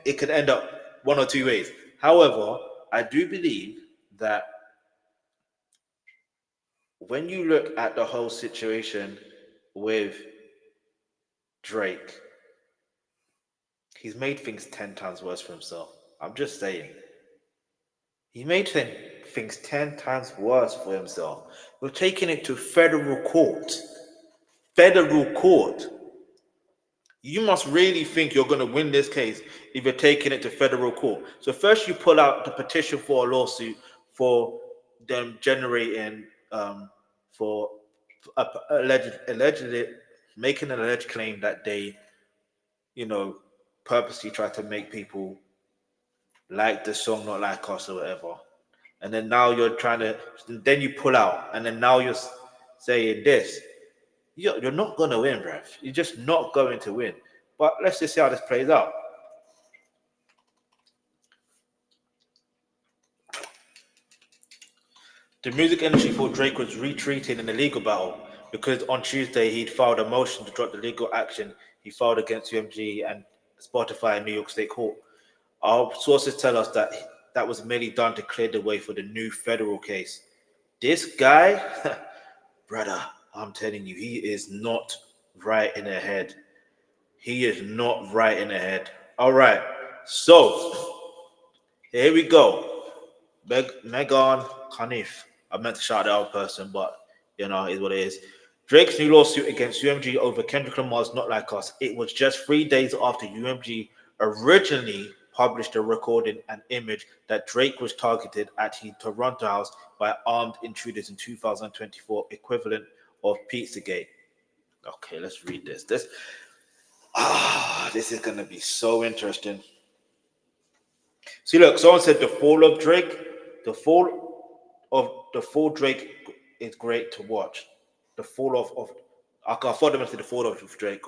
it could end up one or two ways. However, I do believe that when you look at the whole situation with Drake, he's made things 10 times worse for himself. I'm just saying. He made things 10 times worse for himself. We're taking it to federal court. Federal court. You must really think you're going to win this case if you're taking it to federal court. So first you pull out the petition for a lawsuit for them generating for allegedly making an alleged claim that they, purposely try to make people like the song, not like us or whatever. And then now then you pull out, and then now you're saying this. You're not going to win, bruv. You're just not going to win. But let's just see how this plays out. The music industry thought Drake was retreating in a legal battle because on Tuesday he'd filed a motion to drop the legal action he filed against UMG and Spotify in New York State Court. Our sources tell us that that was merely done to clear the way for the new federal case. This guy, brother, I'm telling you, he is not right in the head. He is not right in the head. All right, so here we go. Megan Khanif. I meant to shout out a person, but is what it is. Drake's new lawsuit against UMG over Kendrick Lamar's "Not Like Us." It was just 3 days after UMG originally published a recording and image that Drake was targeted at his Toronto house by armed intruders in 2024, equivalent of Pizzagate. Okay, let's read this. This is gonna be so interesting. See, look, someone said the fall of Drake. The fall Drake is great to watch. The fall of I thought they meant to the fall of Drake,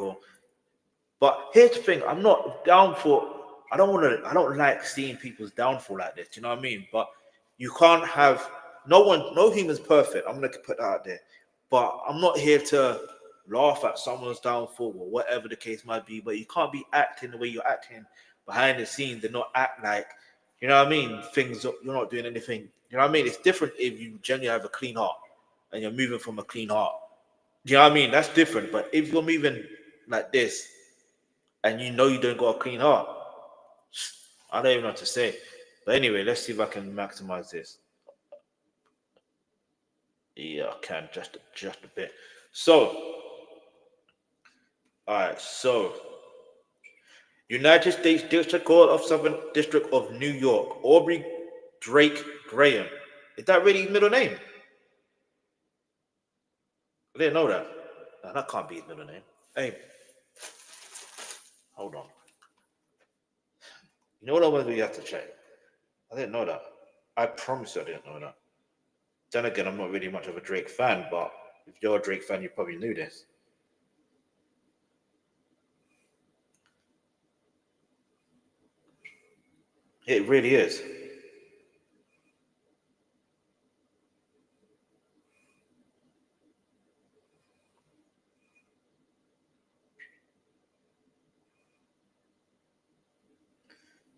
but here's the thing: I'm not down for. I don't like seeing people's downfall like this. You know what I mean? But you can't have no human's perfect. I'm gonna put that out there. But I'm not here to laugh at someone's downfall or whatever the case might be. But you can't be acting the way you're acting behind the scenes and not act like, you know what I mean, you're not doing anything. You know what I mean? It's different if you genuinely have a clean heart and you're moving from a clean heart. You know what I mean? That's different. But if you're moving like this and you don't got a clean heart, I don't even know what to say. But anyway, let's see if I can maximize this. Yeah, I can just a bit. So, all right. So, United States District Court of Southern District of New York, Aubrey Drake Graham. Is that really his middle name? I didn't know that. No, that can't be his middle name. Hey, hold on. You know what we have to check? I didn't know that. I promise you I didn't know that. Then again, I'm not really much of a Drake fan, but if you're a Drake fan, you probably knew this. It really is.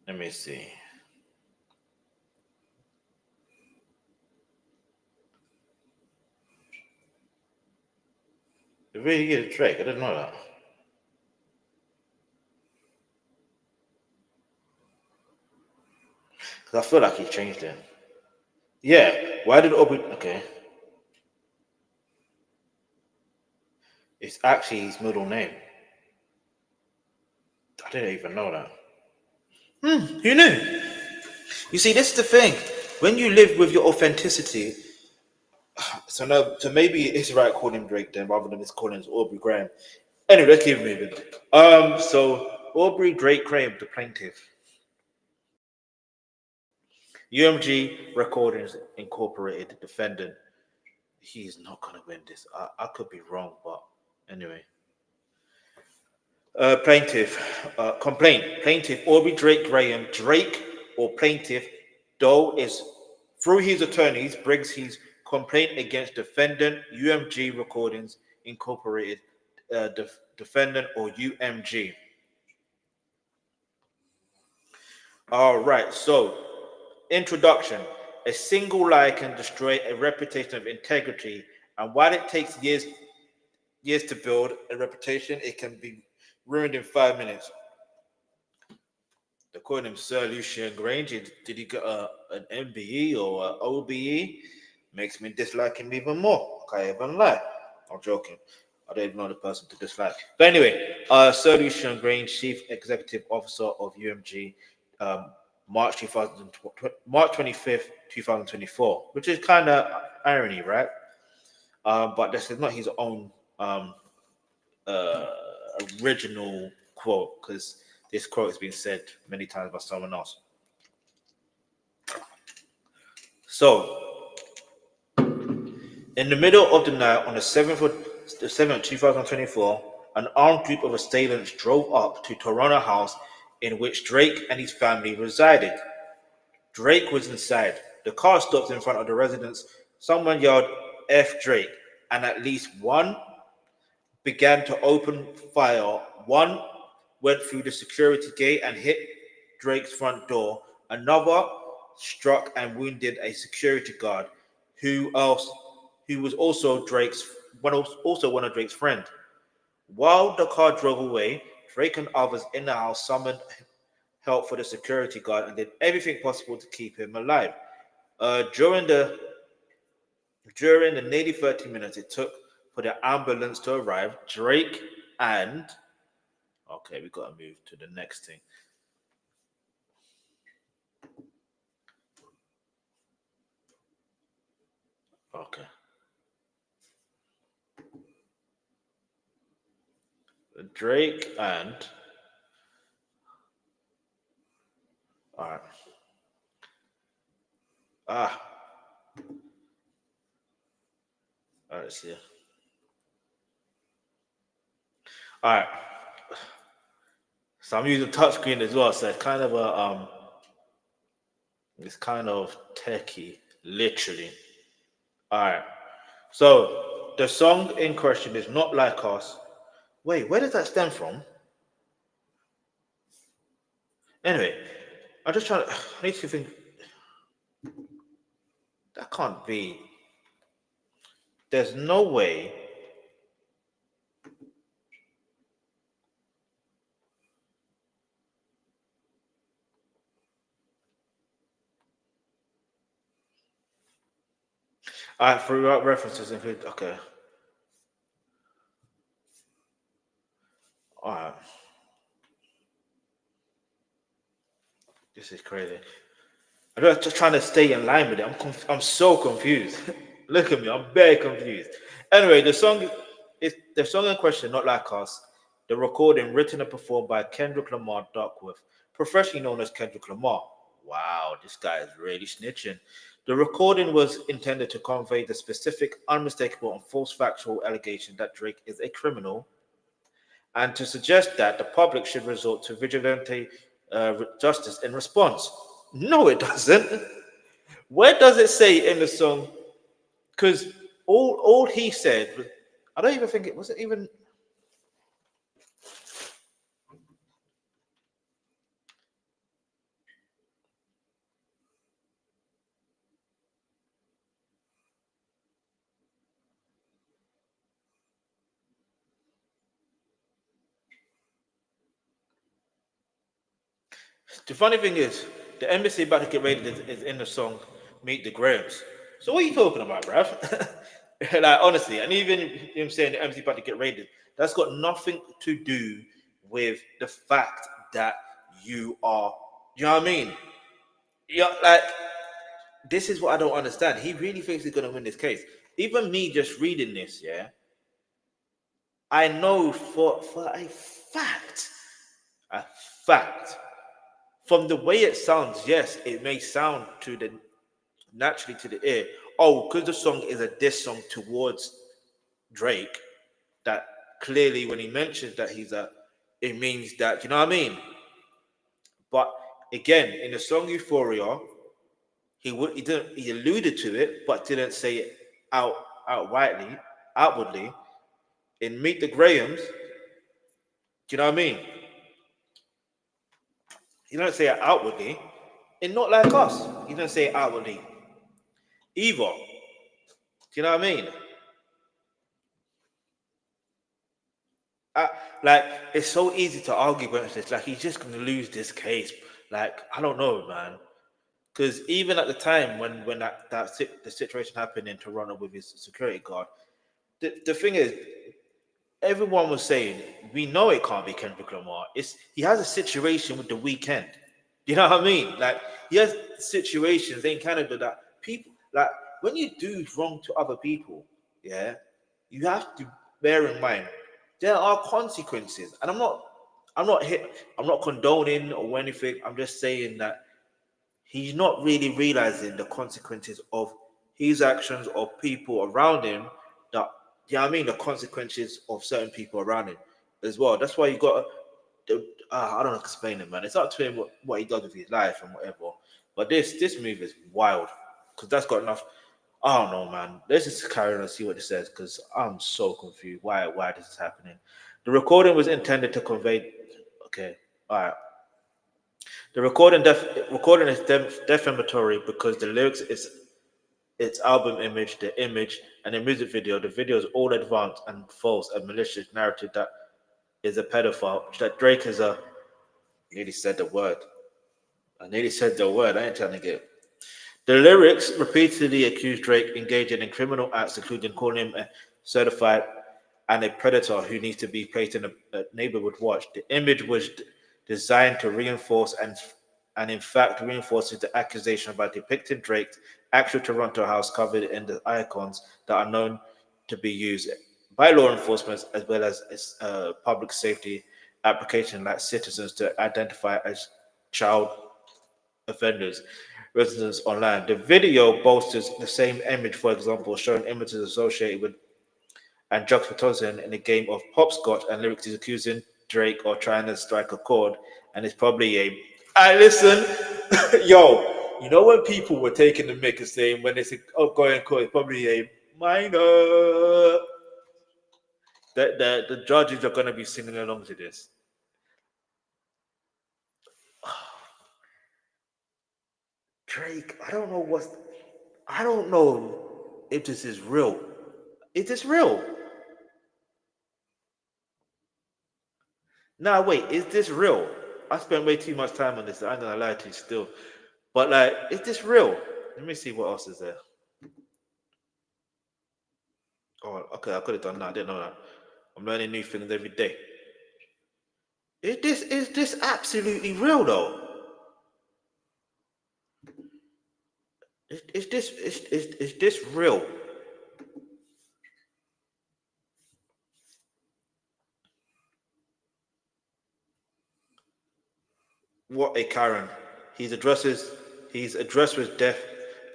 Let me see. It really is Drake. I didn't know that. Because I feel like he changed it. Yeah. Why did Aubrey... Okay. It's actually his middle name. I didn't even know that. Who knew? You see, this is the thing. When you live with your authenticity, so maybe it's right calling him Drake then rather than just calling him Aubrey Graham. Anyway, let's keep moving. So Aubrey Drake Graham, the plaintiff. UMG Recordings Incorporated, the defendant. He's not gonna win this. I could be wrong, but anyway. Complaint. Plaintiff Aubrey Drake Graham. Drake or plaintiff Doe is Through his attorneys, brings his complaint against defendant UMG Recordings Incorporated, defendant or UMG. All right, so introduction. A single lie can destroy a reputation of integrity, and while it takes years to build a reputation, it can be ruined in 5 minutes. They call him Sir Lucian Grange. Did he get an MBE or an OBE? Makes me dislike him even more. I can't even lie. I'm joking. I don't even know the person to dislike. But anyway, Sir Lucian Grange, Chief Executive Officer of UMG, March 25th, 2024, which is kind of irony, right? But this is not his own uh, original quote, because this quote has been said many times by someone else. So, in the middle of the night on the 7th, 2024, an armed group of assailants drove up to Toronto House in which Drake and his family resided. Drake was inside. The car stopped in front of the residence. Someone yelled, F Drake, and at least one began to open fire. One went through the security gate and hit Drake's front door. Another struck and wounded a security guard who was also one of Drake's friends. While the car drove away, Drake and others in the house summoned help for the security guard and did everything possible to keep him alive. During the nearly 30 minutes it took for the ambulance to arrive, Drake and okay, we gotta move to the next thing. Okay. Drake and all right. All right, see. All right. So I'm using touchscreen as well, so it's kind of techie, literally. All right. So the song in question is Not Like Us. Wait, where does that stem from? Anyway, I'm just trying to. I need to think. That can't be. There's no way. All right, throughout references include. Okay. All right. This is crazy. I'm just trying to stay in line with it. I'm so confused. Look at me. I'm very confused. Anyway, the song in question, Not Like Us. The recording written and performed by Kendrick Lamar Duckworth, professionally known as Kendrick Lamar. Wow, this guy is really snitching. The recording was intended to convey the specific, unmistakable, and false factual allegation that Drake is a criminal, and to suggest that the public should resort to vigilante justice in response. No, it doesn't. Where does it say in the song? Because all he said was, I don't even think it was even. The funny thing is, the embassy about to get raided is in the song "Meet the Grahams." So what are you talking about, bruv? Like honestly, and even him saying the embassy about to get raided, that's got nothing to do with the fact that you are. You know what I mean? Yeah, like this is what I don't understand. He really thinks he's gonna win this case. Even me just reading this, yeah, I know for a fact, from the way it sounds, yes, it may sound to the naturally to the ear. Oh, because the song is a diss song towards Drake. That clearly, when he mentions that it means that you know what I mean. But again, in the song Euphoria, he alluded to it, but didn't say it outwardly. In Meet the Grahams, do you know what I mean? He don't say it outwardly. And not like us. He don't say it outwardly either. Do you know what I mean? I, like, it's so easy to argue against this. Like, he's just going to lose this case. Like, I don't know, man. Because even at the time when the situation happened in Toronto with his security guard, the thing is, everyone was saying, we know it can't be Kendrick Lamar. He has a situation with the weekend. You know what I mean? Like, he has situations in Canada that people, like, when you do wrong to other people, yeah, you have to bear in mind there are consequences. And I'm not condoning or anything. I'm just saying that he's not really realizing the consequences of his actions or people around him. That, you know what I mean, the consequences of certain people around him as well. That's why you got to, I don't explain it, man. It's up to him what he does with his life and whatever. But this move is wild because that's got enough. I don't know, man. Let's just carry on and see what it says because I'm so confused. Why this is happening? The recording was intended to convey. Okay, all right. The recording is defamatory because the lyrics is its album image, the image, and the music video. The video is all advanced and false and malicious narrative that is a pedophile. That Drake is a. Nearly said the word. I nearly said the word. I ain't trying to get. The lyrics repeatedly accuse Drake engaging in criminal acts, including calling him a certified and a predator who needs to be placed in a neighborhood watch. The image was designed to reinforce and in fact reinforces the accusation by depicting Drake's actual Toronto house covered in the icons that are known to be used by law enforcement as well as public safety application like citizens to identify as child offenders residents online. The video boasts the same image, for example, showing images associated with and juxtaposing in a game of hopscotch and lyrics is accusing Drake of trying to strike a chord, and it's probably a. I listen, yo. You know when people were taking the mic and saying when it's a going chord, it's probably a minor. The judges are gonna be singing along to this. Drake, I don't know if this is real. Is this real? Nah, wait, is this real? I spent way too much time on this. I'm gonna lie to you still. But like, is this real? Let me see what else is there. Oh, okay, I could have done that. I didn't know that. I'm learning new things every day. Is this absolutely real though? Is this real? What a Karen. His address was death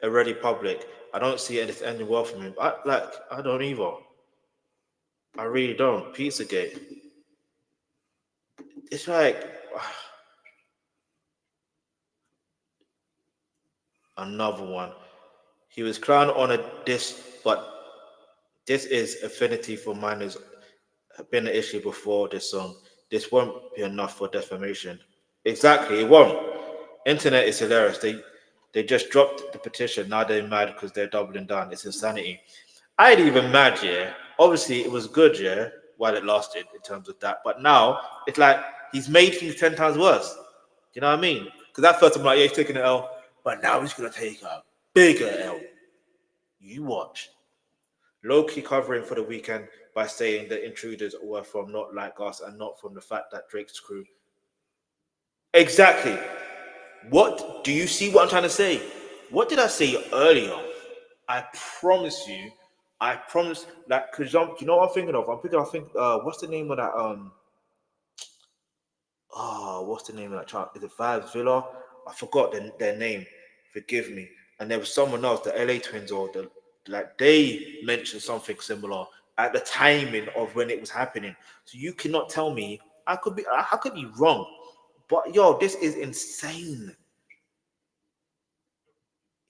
already public. I don't see it ending well from him. I don't either. I really don't. Pizzagate. It's like another one. He was crowned on a disc, but this is affinity for minors have been an issue before this song. This won't be enough for defamation. Exactly, it won't. Internet is hilarious. They just dropped the petition. Now they're mad because they're doubling down. It's insanity. I ain't even mad, yeah. Obviously, it was good, yeah, while it lasted in terms of that. But now it's like he's made things 10 times worse. You know what I mean? Because at first I'm like, yeah, he's taking an L, but now he's gonna take a bigger L. You watch. Low key covering for the weekend by saying the intruders were from not like us and not from the fact that Drake's crew. Exactly. What do you see what I'm trying to say? What did I say earlier? I promise you, I promise that because you know what I'm thinking of? What's the name of that what's the name of that child? Is it Vibes Villa? I forgot their name. Forgive me. And there was someone else, the LA Twins, or the like. They mentioned something similar at the timing of when it was happening. So you cannot tell me I could be wrong, but yo, this is insane.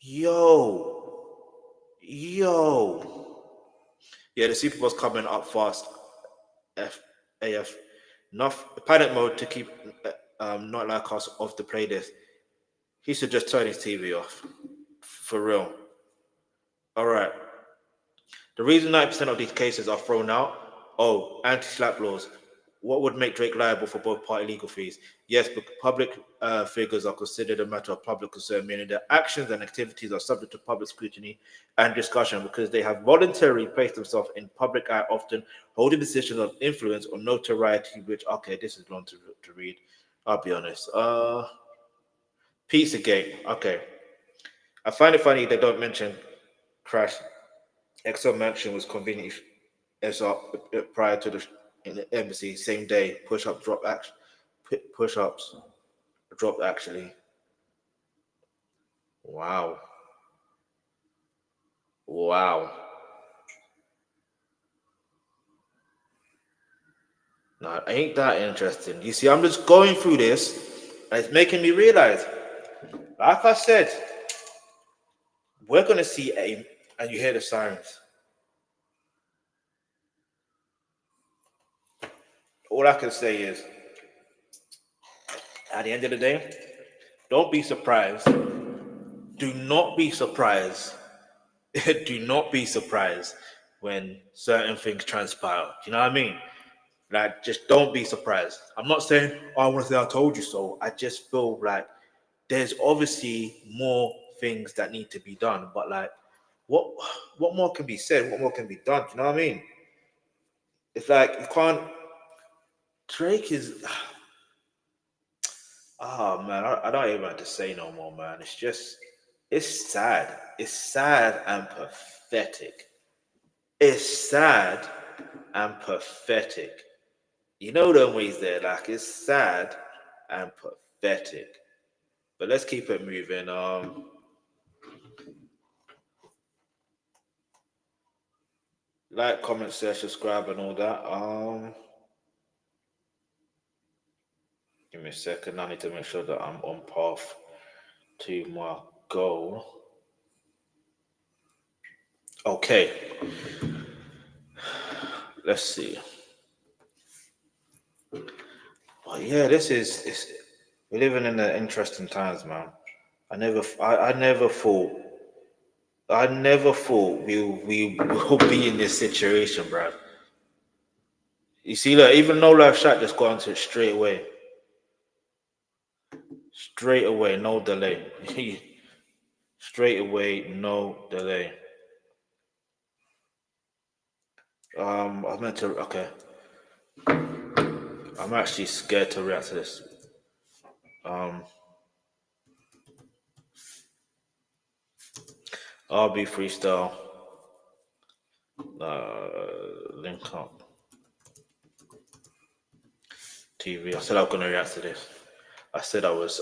Yo. Yeah, the Super Bowl's coming up fast. AF. Enough panic mode to keep not like us off the playlist. He should just turn his TV off. For real. All right. The reason 90% of these cases are thrown out, anti-slap laws. What would make Drake liable for both party legal fees? Yes, but public figures are considered a matter of public concern, meaning their actions and activities are subject to public scrutiny and discussion because they have voluntarily placed themselves in public eye, often holding positions of influence or notoriety, which, okay, this is long to read. I'll be honest. Pizzagate. Okay. I find it funny they don't mention Crash. XO Mansion was convenient as prior to the embassy, same day. Push-ups dropped actually. Wow. Now, ain't that interesting? You see, I'm just going through this, and it's making me realize, like I said, we're gonna see and you hear the sirens. All I can say is, at the end of the day, don't be surprised. Do not be surprised. Do not be surprised when certain things transpire. Do you know what I mean? Like, just don't be surprised. I'm not saying, I want to say I told you so. I just feel like there's obviously more things that need to be done. But like, what more can be said? What more can be done? Do you know what I mean? It's like you can't. Drake is. Oh man, I don't even have to say no more, man. It's sad. It's sad and pathetic. It's sad and pathetic. You know them ways there, like it's sad and pathetic. But let's keep it moving. Like, comment, share, subscribe, and all that. Give me a second. I need to make sure that I'm on path to my goal. Okay. Let's see. But yeah, we're living in the interesting times, man. I never thought we will be in this situation, bro. You see, look, even No Life Shot just got into it straight away. Straight away, no delay. Straight away, no delay. I meant to. Okay. I'm actually scared to react to this. RB freestyle. Link up. TV. I said I was gonna react to this. I said I was.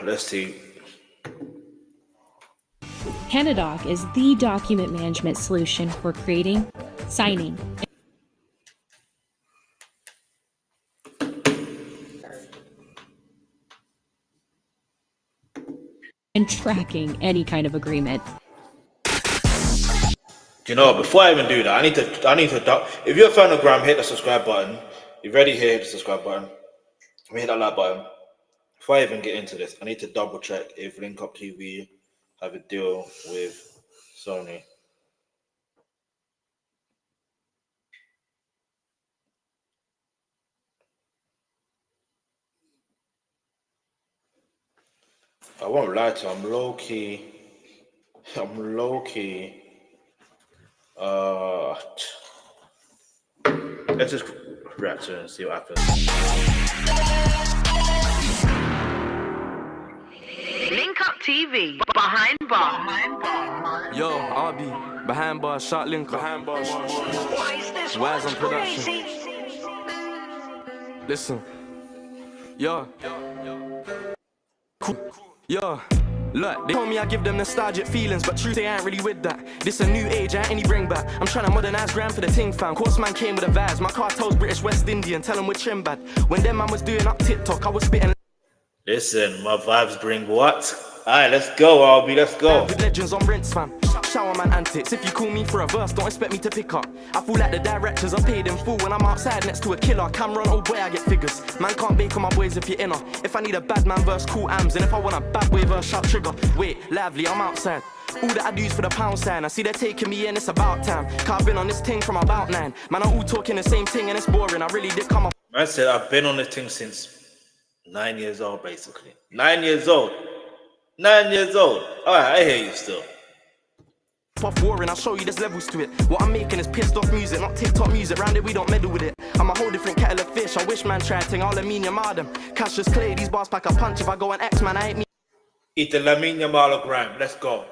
Let's see. Panadoc is the document management solution for creating, signing, and tracking any kind of agreement. You know, before I even do that, I need to. If you're a fan of Graham, hit the subscribe button. If you're ready here, hit the subscribe button. Hit that like button. Before I even get into this, I need to double check if Link Up TV have a deal with Sony. I won't lie to you, I'm low key. Let's just react to it and see what happens. Link Up TV, behind bar. Yo, RB, behind bar, shot link up. Behind bar, Why is this Where's on production? crazy? Listen. Yo. Cool. Yo. Look, they told me I give them nostalgic feelings, but truth they ain't really with that. This a new age, ain't any bring back. I'm trying to modernize Gram for the ting fam. Course man came with a vibes. My cartel's British West Indian, tell them we're trim bad. When them man was doing up TikTok, I was spitting Listen, my vibes bring what? Alright, let's go, RB, let's go. With legends on rinse, fam. Shower man antics. If you call me for a verse, don't expect me to pick up. I feel like the directors are paid in full when I'm outside next to a killer. Cameron, oh boy, I get figures. Man can't bake on my boys if you're inner. If I need a bad man verse, cool AMs. And if I want a bad boy verse, shout trigger. Wait, lively, I'm outside. All that I do is for the pound sign. I see they're taking me in, it's about time. Cause I've been on this thing from about 9. Man, I'm all talking the same thing and it's boring. I really did come up. Man said I've been on this thing since 9 years old, basically. 9 years old. 9 years old. Alright, I hear you still. Off warring, I'll show you there's levels to it. What I'm making is pissed off music, not TikTok music. Round it, we don't meddle with it. I'm a whole different kettle of fish. I wish man tried ting, I'll mean your madam. Cash just clear, these bars pack a punch. If I go on X, man, I ain't me. It's the Lamine Yamal grind. Let's go.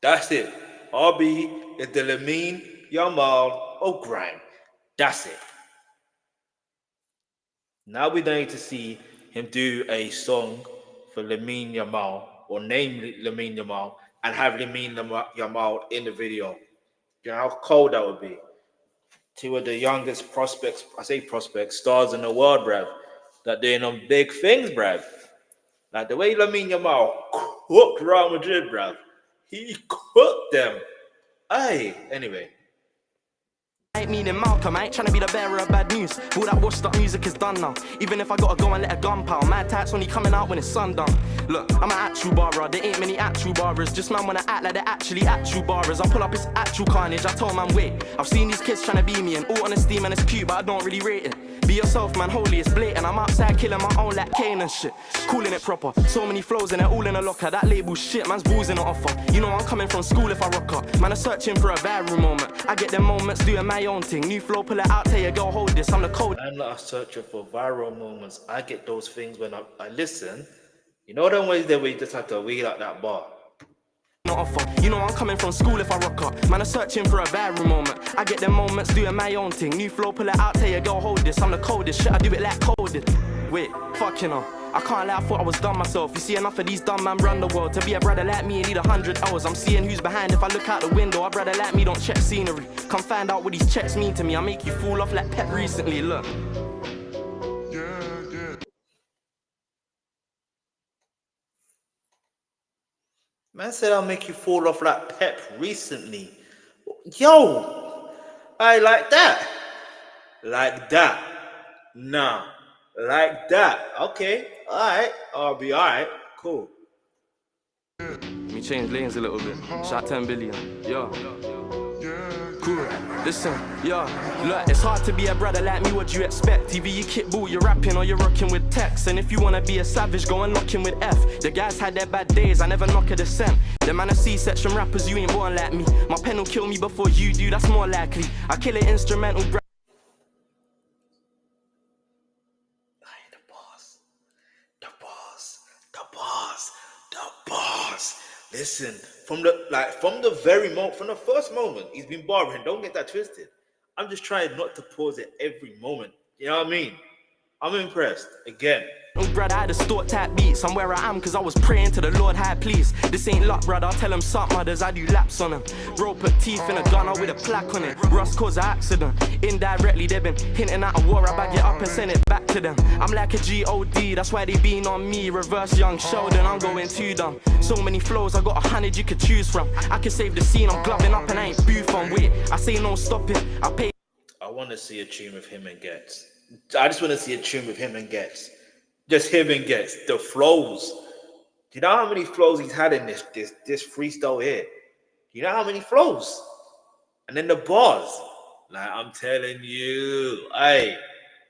That's it. RB is the Lamine Yamal grind. That's it. Now we don't need to see him do a song for Lamine Yamal or name Lamine Yamal and have Lamine Yamal in the video. You know how cold that would be. Two of the youngest prospects, I say prospects, stars in the world, bruv, that doing them big things, bruv. Like the way Lamine Yamal cooked Real Madrid, bruv. He cooked them. Aye, anyway. I ain't meaning Malcolm, I ain't trying to be the bearer of bad news. All that washed up music is done now. Even if I gotta go and let a gun power, my tats only coming out when it's sundown. Look, I'm an actual barber, there ain't many actual barbers. Just man wanna act like they're actually actual barbers. I pull up, it's actual carnage, I told man wait. I've seen these kids trying to be me, and all honesty man, it's cute, but I don't really rate it. Be yourself man, holy, it's blatant. I'm outside killing my own like Kane and shit. Calling it proper, so many flows and they're all in a locker. That label shit, man's balls in an offer. You know I'm coming from school if I rock up. Man, I'm searching for a viral moment. I get them moments doing my own thing. New flow, pull it out, tell you, go hold this. I'm the code. I'm not searching for viral moments. I get those things when I listen. You know them ways that we just have to wheel out that bar. Offer. You know I'm coming from school if I rock up. Man, I'm searching for a viral moment. I get them moments doing my own thing. New flow, pull it out, tell you, go hold this. I'm the coldest, shit, I do it like coded. Wait, fuck you know. I can't lie, I thought I was done myself. You see enough of these dumb man run the world. To be a brother like me, you need 100 hours. I'm seeing who's behind if I look out the window. A brother like me don't check scenery. Come find out what these checks mean to me. I make you fall off like Pep recently, look. Man said I'll make you fall off like Pep recently. Yo, I like that. Like that. Nah, like that. Okay, alright. I'll be alright. Cool. Let me change lanes a little bit. Shot 10 billion. Yeah. Cool. Listen, yeah. Look, it's hard to be a brother like me, what do you expect? Either you kickball, you're rapping, or you're rocking with text. And if you wanna be a savage, go and lock in with F. The guys had their bad days, I never knock a descent. The man of C-section rappers, you ain't born like me. My pen will kill me before you do, that's more likely. I kill it instrumental. The bars. Listen, from the first moment, he's been barbering. Don't get that twisted. I'm just trying not to pause at every moment. You know what I mean? I'm impressed. Again. Oh, brother, I had a store type beats. I'm where I am because I was praying to the Lord high, please. This ain't luck, brother. I'll tell them suck mothers. I do laps on them. Bro, put teeth in a gunner with a plaque on it. Rust cause an accident. Indirectly, they've been hinting at a war. I bag it up and send it back to them. I'm like a G.O.D. That's why they been on me. Reverse young Sheldon. I'm going too dumb. So many flows. I got 100 you could choose from. I can save the scene. I'm gloving up and I ain't booth on. Wait, I say no, stop it. I pay. I want to see a tune with him and Gets. I just want to see a tune with him and Gets. Just him and Gets. The flows. Do you know how many flows he's had in this freestyle here? Do you know how many flows? And then the bars. Like, I'm telling you. Hey,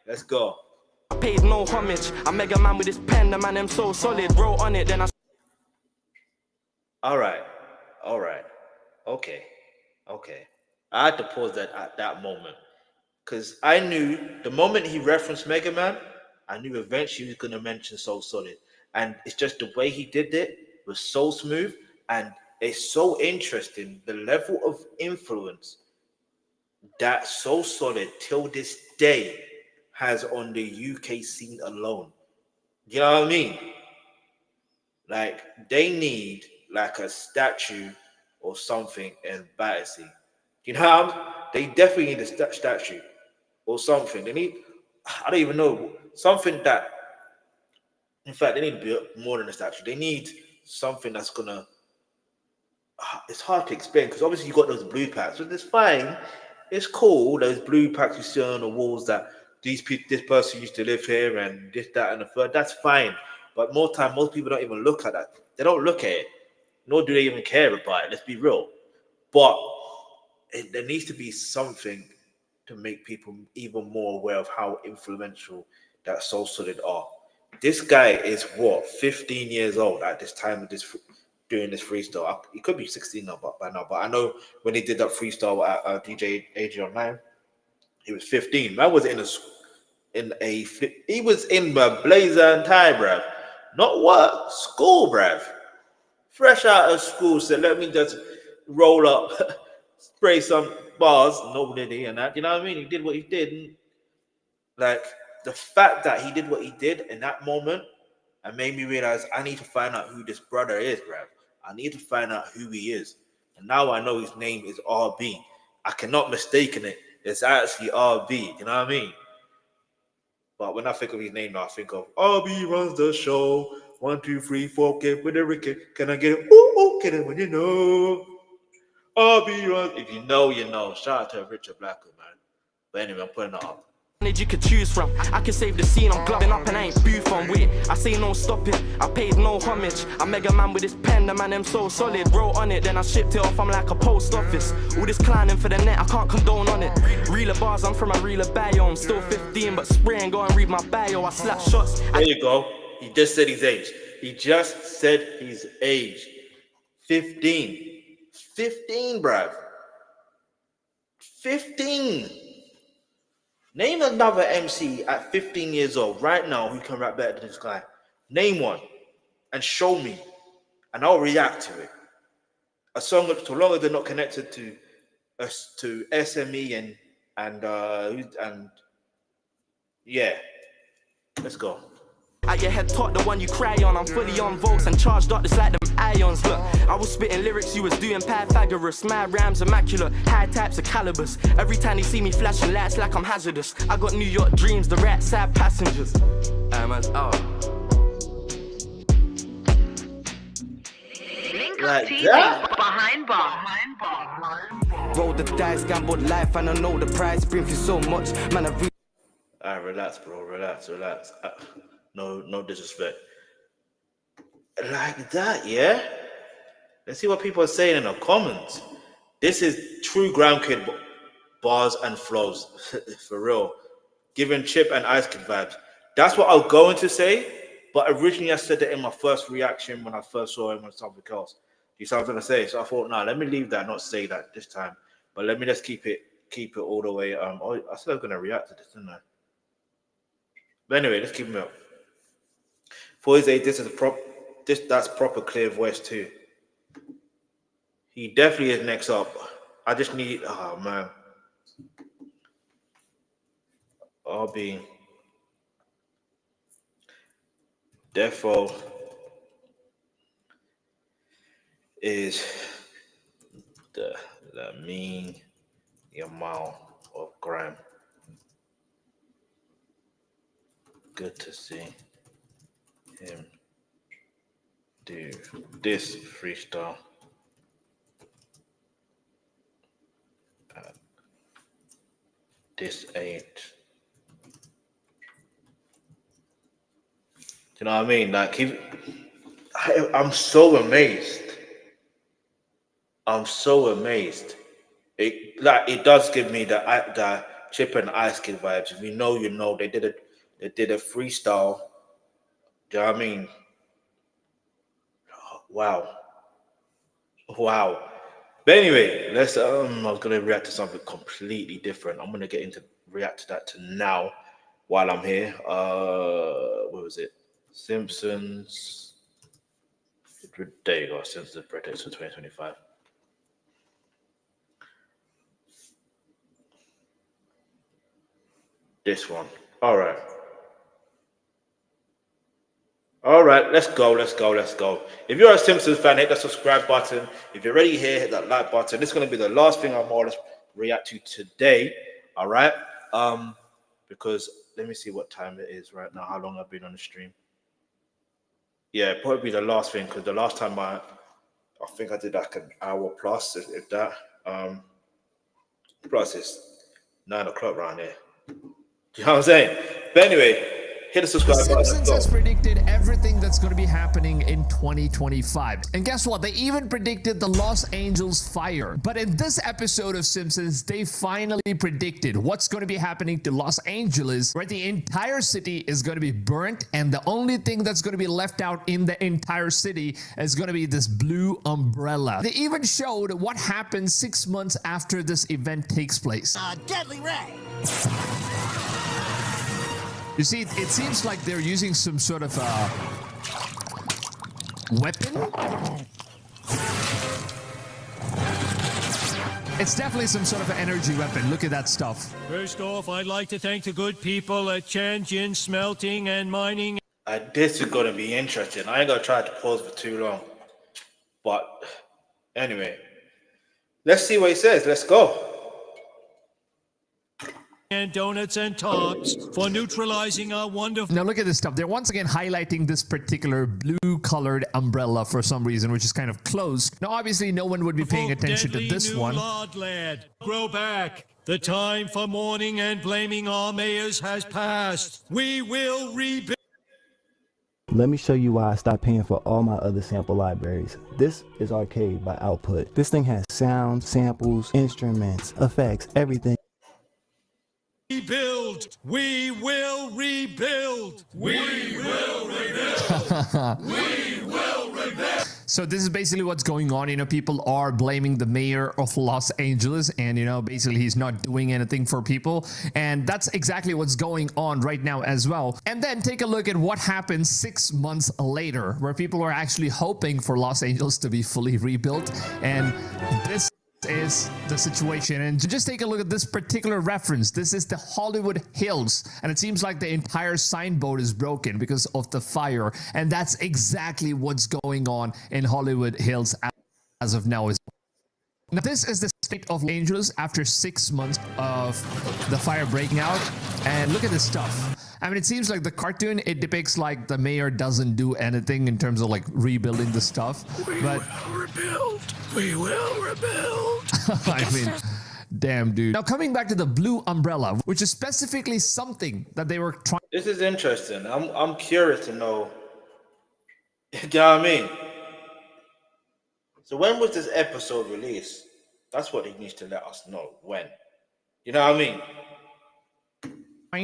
let's go. I paid no homage. I mega man with this pen. The man, I'm so solid. Wrote on it, then I... All right. Okay. I had to pause that at that moment. Because I knew the moment he referenced Mega Man, I knew eventually he was going to mention So Solid. And it's just the way he did it was so smooth. And it's so interesting, the level of influence that So Solid till this day has on the UK scene alone. You know what I mean? Like, they need like a statue or something in Battersea. You know how they definitely need a statue or something. They need, I don't even know, something that In fact, they need to be more than a statue. They need something that's gonna. It's hard to explain because obviously you got those blue packs, but it's fine. It's cool. Those blue packs you see on the walls that these people, this person used to live here, and this, that, and the third. That's fine. But most people don't even look at that. They don't look at it, nor do they even care about it. Let's be real. But there needs to be something to make people even more aware of how influential that Soul Solid are. This guy is what 15 years old at this time of this doing this freestyle. He could be 16 now, but by now. But I know when he did that freestyle at DJ AG Online, he was 15. Man was he was in the blazer and tie, bruv. Not what school, bruv. Fresh out of school, so let me just roll up, spray some bars, nobody and that. You know what I mean? He did what he did. And, like the fact that he did what he did in that moment, and made me realize I need to find out who this brother is, bruv. I need to find out who he is. And now I know his name is RB. I cannot mistake it. It's actually RB. You know what I mean? But when I think of his name now, I think of RB runs the show. 1, 2, 3, 4, get with the Ricky. Can I get it? Ooh, get it when you know. RB runs. If you know, you know. Shout out to Richard Blackwood, man. But anyway, I'm putting it up. You could choose from. I can save the scene, I'm gloving up and I ain't booth on with it. I say no stopping, I paid no homage. I mega man with this pen, the man am so solid. Wrote on it, then I shipped it off, I'm like a post office. All this climbing for the net, I can't condone on it. Realer bars, I'm from a realer bio. I'm still 15, but spraying, go and read my bio. I slap shots. There you go. He just said his age. He just said his age. 15. 15, bruv. 15. Name another MC at 15 years old right now who can rap better than this guy. Name one and show me, and I'll react to it. A song that's so long as they're not connected to us to SME and yeah. Let's go. At your head top, the one you cry on. I'm fully on votes and charged up just like them ions. Look, I was spitting lyrics, you was doing Pythagoras. My rhymes immaculate, high types of calibers. Every time they see me flashing lights like I'm hazardous. I got New York dreams, the right side passengers. Man's out. Link Like up TV that? behind bar. Roll the dice, gambled life, and I know the price. Bring for so much, man. Alright, relax, bro. Relax. No disrespect. Like that, yeah? Let's see what people are saying in the comments. This is true ground kid bars and flows. For real. Giving Chip and Ice Kid vibes. That's what I was going to say, but originally I said that in my first reaction when I first saw him on something else. You saw what I was going to say? So I thought, nah, let me leave that, not say that this time. But let me just keep it all the way. I said I was going to react to this, didn't I? But anyway, let's keep him up. For his age, that's proper clear voice too. He definitely is next up. I just need man. RB Defo is the mean amount of grime. Good to see him do this freestyle. At this age. You know what I mean? Like I'm so amazed. It does give me the Chip and Ice Kid vibes. If you know, they did a freestyle. Do you know what I mean? Wow. But anyway, I was gonna react to something completely different. I'm gonna react to that now while I'm here. What was it? Simpsons. There you go, Simpsons Pretext for 2025. This one. All right, let's go. If you're a Simpsons fan, hit the subscribe button. If you're already here, hit that like button. This is going to be the last thing I'm more or less react to today. All right. Because let me see what time it is right now, how long I've been on the stream. Yeah, probably the last thing because the last time I think I did like an hour plus, if that. Plus it's 9 o'clock around here. You know what I'm saying? But anyway, hit the The subscribe button. Simpsons Let's has go. predicted everything that's going to be happening in 2025. And guess what? They even predicted the Los Angeles fire. But in this episode of Simpsons, they finally predicted what's going to be happening to Los Angeles, where the entire city is going to be burnt, and the only thing that's going to be left out in the entire city is going to be this blue umbrella. They even showed what happens 6 months after this event takes place. Deadly ray. You see, it seems like they're using some sort of weapon. It's definitely some sort of an energy weapon. Look at that stuff. First off, I'd like to thank the good people at Tianjin Smelting and Mining. This is gonna be interesting. I ain't gonna try to pause for too long. But anyway, let's see what he says. Let's go. And donuts and tops for neutralizing our wonderful Now look at this stuff. They're once again highlighting this particular blue colored umbrella for some reason, which is kind of closed. Now obviously no one would be paying attention to deadly this new one. Lord lad. Grow back. The time for mourning and blaming our mayors has passed. We will rebuild. Let me show you why I stopped paying for all my other sample libraries. This is Arcade by Output. This thing has sounds, samples, instruments, effects, everything. Rebuild. We will rebuild. We will rebuild. We will rebuild. So this is basically what's going on. You know, people are blaming the mayor of Los Angeles, and you know, basically he's not doing anything for people, and that's exactly what's going on right now as well. And then take a look at what happens 6 months later, where people are actually hoping for Los Angeles to be fully rebuilt, and this is the situation. And to just take a look at this particular reference, this is the Hollywood Hills, and it seems like the entire signboard is broken because of the fire, and that's exactly what's going on in Hollywood Hills as of now. Now this is the state of Los Angeles after 6 months of the fire breaking out, and look at this stuff. I mean, it seems like the cartoon, it depicts like the mayor doesn't do anything in terms of like rebuilding the stuff. We But will rebuild. We will rebuild. I mean, damn, dude. Now coming back to the blue umbrella, which is specifically something that they were trying. This is interesting. I'm curious to know. You know what I mean? So when was this episode released? That's what he needs to let us know. When? You know what I mean?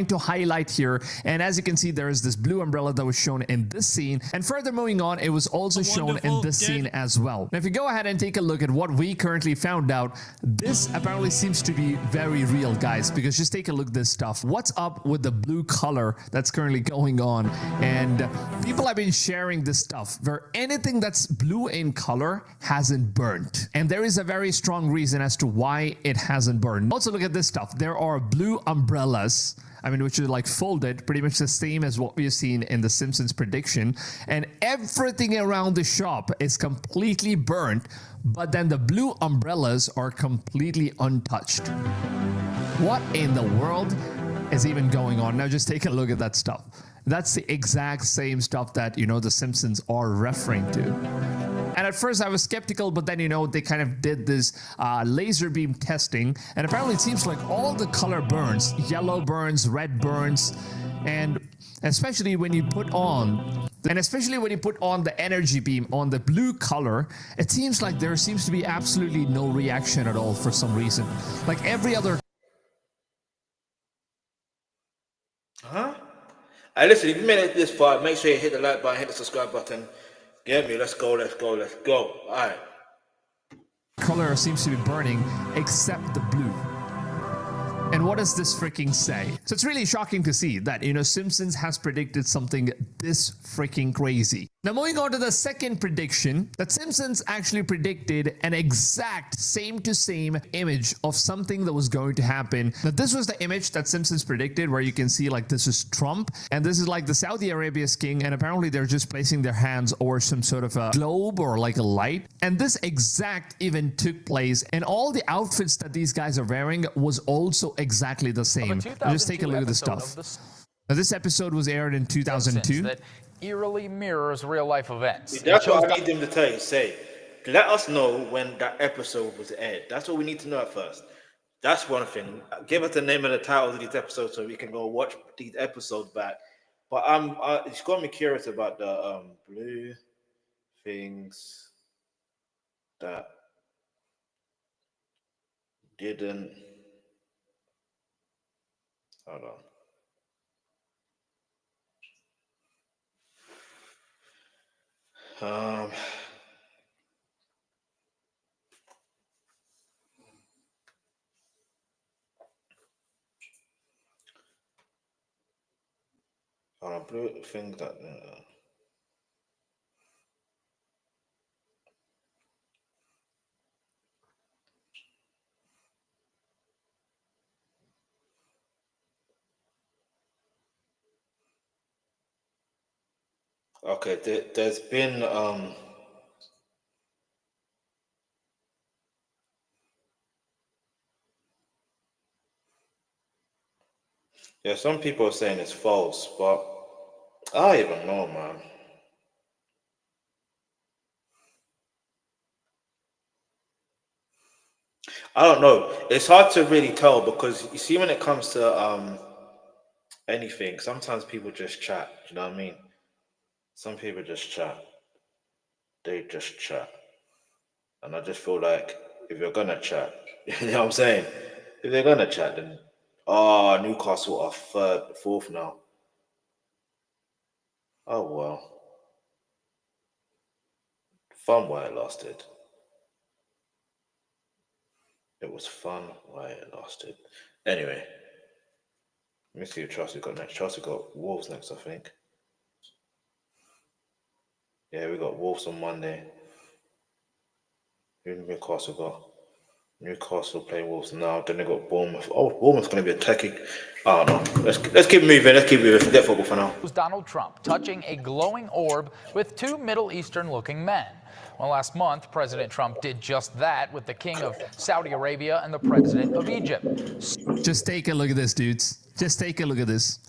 To highlight here, and as you can see, there is this blue umbrella that was shown in this scene, and further moving on, it was also shown in this scene as well. Now if you go ahead and take a look at what we currently found out, this apparently seems to be very real, guys, because just take a look at this stuff. What's up with the blue color that's currently going on? And people have been sharing this stuff where anything that's blue in color hasn't burnt, and there is a very strong reason as to why it hasn't burned. Also look at this stuff. There are blue umbrellas, I mean, which is like folded, pretty much the same as what we've seen in the Simpsons prediction. And everything around the shop is completely burnt, but then the blue umbrellas are completely untouched. What in the world is even going on? Now just take a look at that stuff. That's the exact same stuff that, you know, the Simpsons are referring to. And at first I was skeptical, but then, you know, they kind of did this laser beam testing, and apparently it seems like all the color burns. Yellow burns, red burns, and especially when you put on the energy beam on the blue color, it seems like there seems to be absolutely no reaction at all for some reason. Like every other. Huh? Hey, listen, if you made it this far, make sure you hit the like button, hit the subscribe button. Get me, let's go, let's go, let's go. All right. Color seems to be burning except the blue. And what does this freaking say? So it's really shocking to see that, you know, Simpsons has predicted something this freaking crazy. Now moving on to the second prediction, that Simpsons actually predicted an exact same to same image of something that was going to happen. Now this was the image that Simpsons predicted, where you can see like this is Trump, and this is like the Saudi Arabia's king, and apparently they're just placing their hands over some sort of a globe or like a light. And this exact event took place, and all the outfits that these guys are wearing was also exactly the same. Just take a look at the stuff. Now, this episode was aired in 2002. eerily mirrors real-life events. It That's shows what I need them to tell you. Say, let us know when that episode was aired. That's what we need to know at first. That's one thing. Give us the name and the titles of these episodes so we can go watch these episodes back. But it's got me curious about the blue things that didn't. Hold on. Um, blue things that. Okay, there's been yeah, some people are saying it's false, but I don't even know, man. I don't know. It's hard to really tell because you see when it comes to anything, sometimes people just chat. You know what I mean? Some people just chat. They just chat. And I just feel like if you're gonna chat, you know what I'm saying? If they're gonna chat, then Newcastle are third, fourth now. Oh well. Fun while it lasted. It was fun while it lasted. Anyway, let me see who Chelsea got next. Chelsea got Wolves next, I think. Yeah, we got Wolves on Monday. Who Newcastle got? Newcastle play Wolves now. Then they got Bournemouth. Oh, Bournemouth's going to be attacking. I don't know. Let's keep moving. Let's keep moving. Forget football for now. Donald Trump touching a glowing orb with two Middle Eastern-looking men. Well, last month, President Trump did just that with the king of Saudi Arabia and the president of Egypt. Just take a look at this, dudes. Just take a look at this.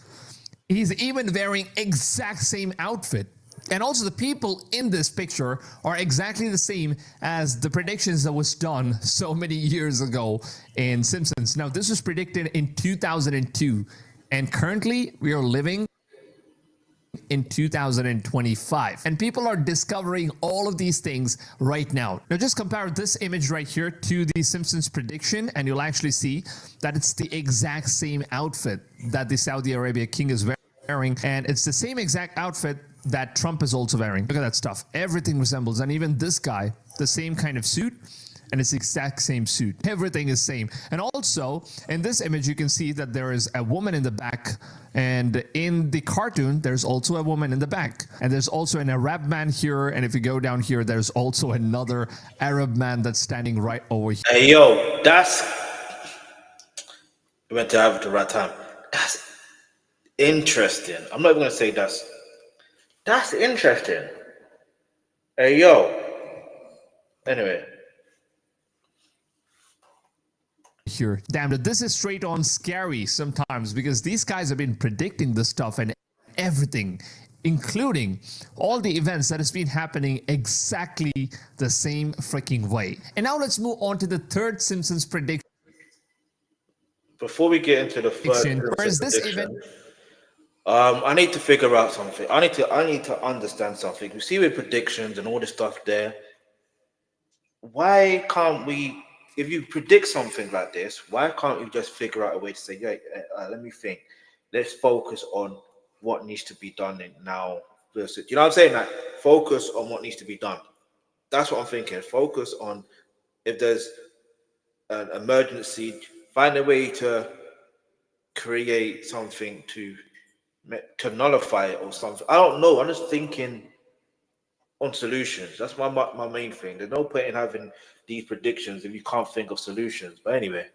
He's even wearing exact same outfit. And also the people in this picture are exactly the same as the predictions that was done so many years ago in Simpsons. Now, this was predicted in 2002, and currently we are living in 2025, and people are discovering all of these things right now. Now just compare this image right here to the Simpsons prediction, and you'll actually see that it's the exact same outfit that the Saudi Arabia king is wearing, and it's the same exact outfit that Trump is also wearing. Look at that stuff. Everything resembles, and even this guy, the same kind of suit, and it's the exact same suit. Everything is same. And also in this image you can see that there is a woman in the back, and in the cartoon there's also a woman in the back, and there's also an Arab man here, and if you go down here there's also another Arab man that's standing right over here. Hey yo, that's we went to have it the right time. That's interesting. I'm not even gonna say that's interesting. Hey yo. Anyway. Here. Damn it, this is straight on scary sometimes, because these guys have been predicting this stuff and everything, including all the events that has been happening exactly the same freaking way. And now let's move on to the third Simpsons prediction. Before we get into the third Whereas this event, I need to figure out something. I need to understand something. You see with predictions and all this stuff there, why can't we, if you predict something like this, why can't you just figure out a way to say, yeah, let me think. Let's focus on what needs to be done now versus, you know what I'm saying? Like, focus on what needs to be done. That's what I'm thinking. Focus on if there's an emergency, find a way to create something to nullify it or something. I don't know. I'm just thinking on solutions. That's my main thing. There's no point in having these predictions if you can't think of solutions. But anyway.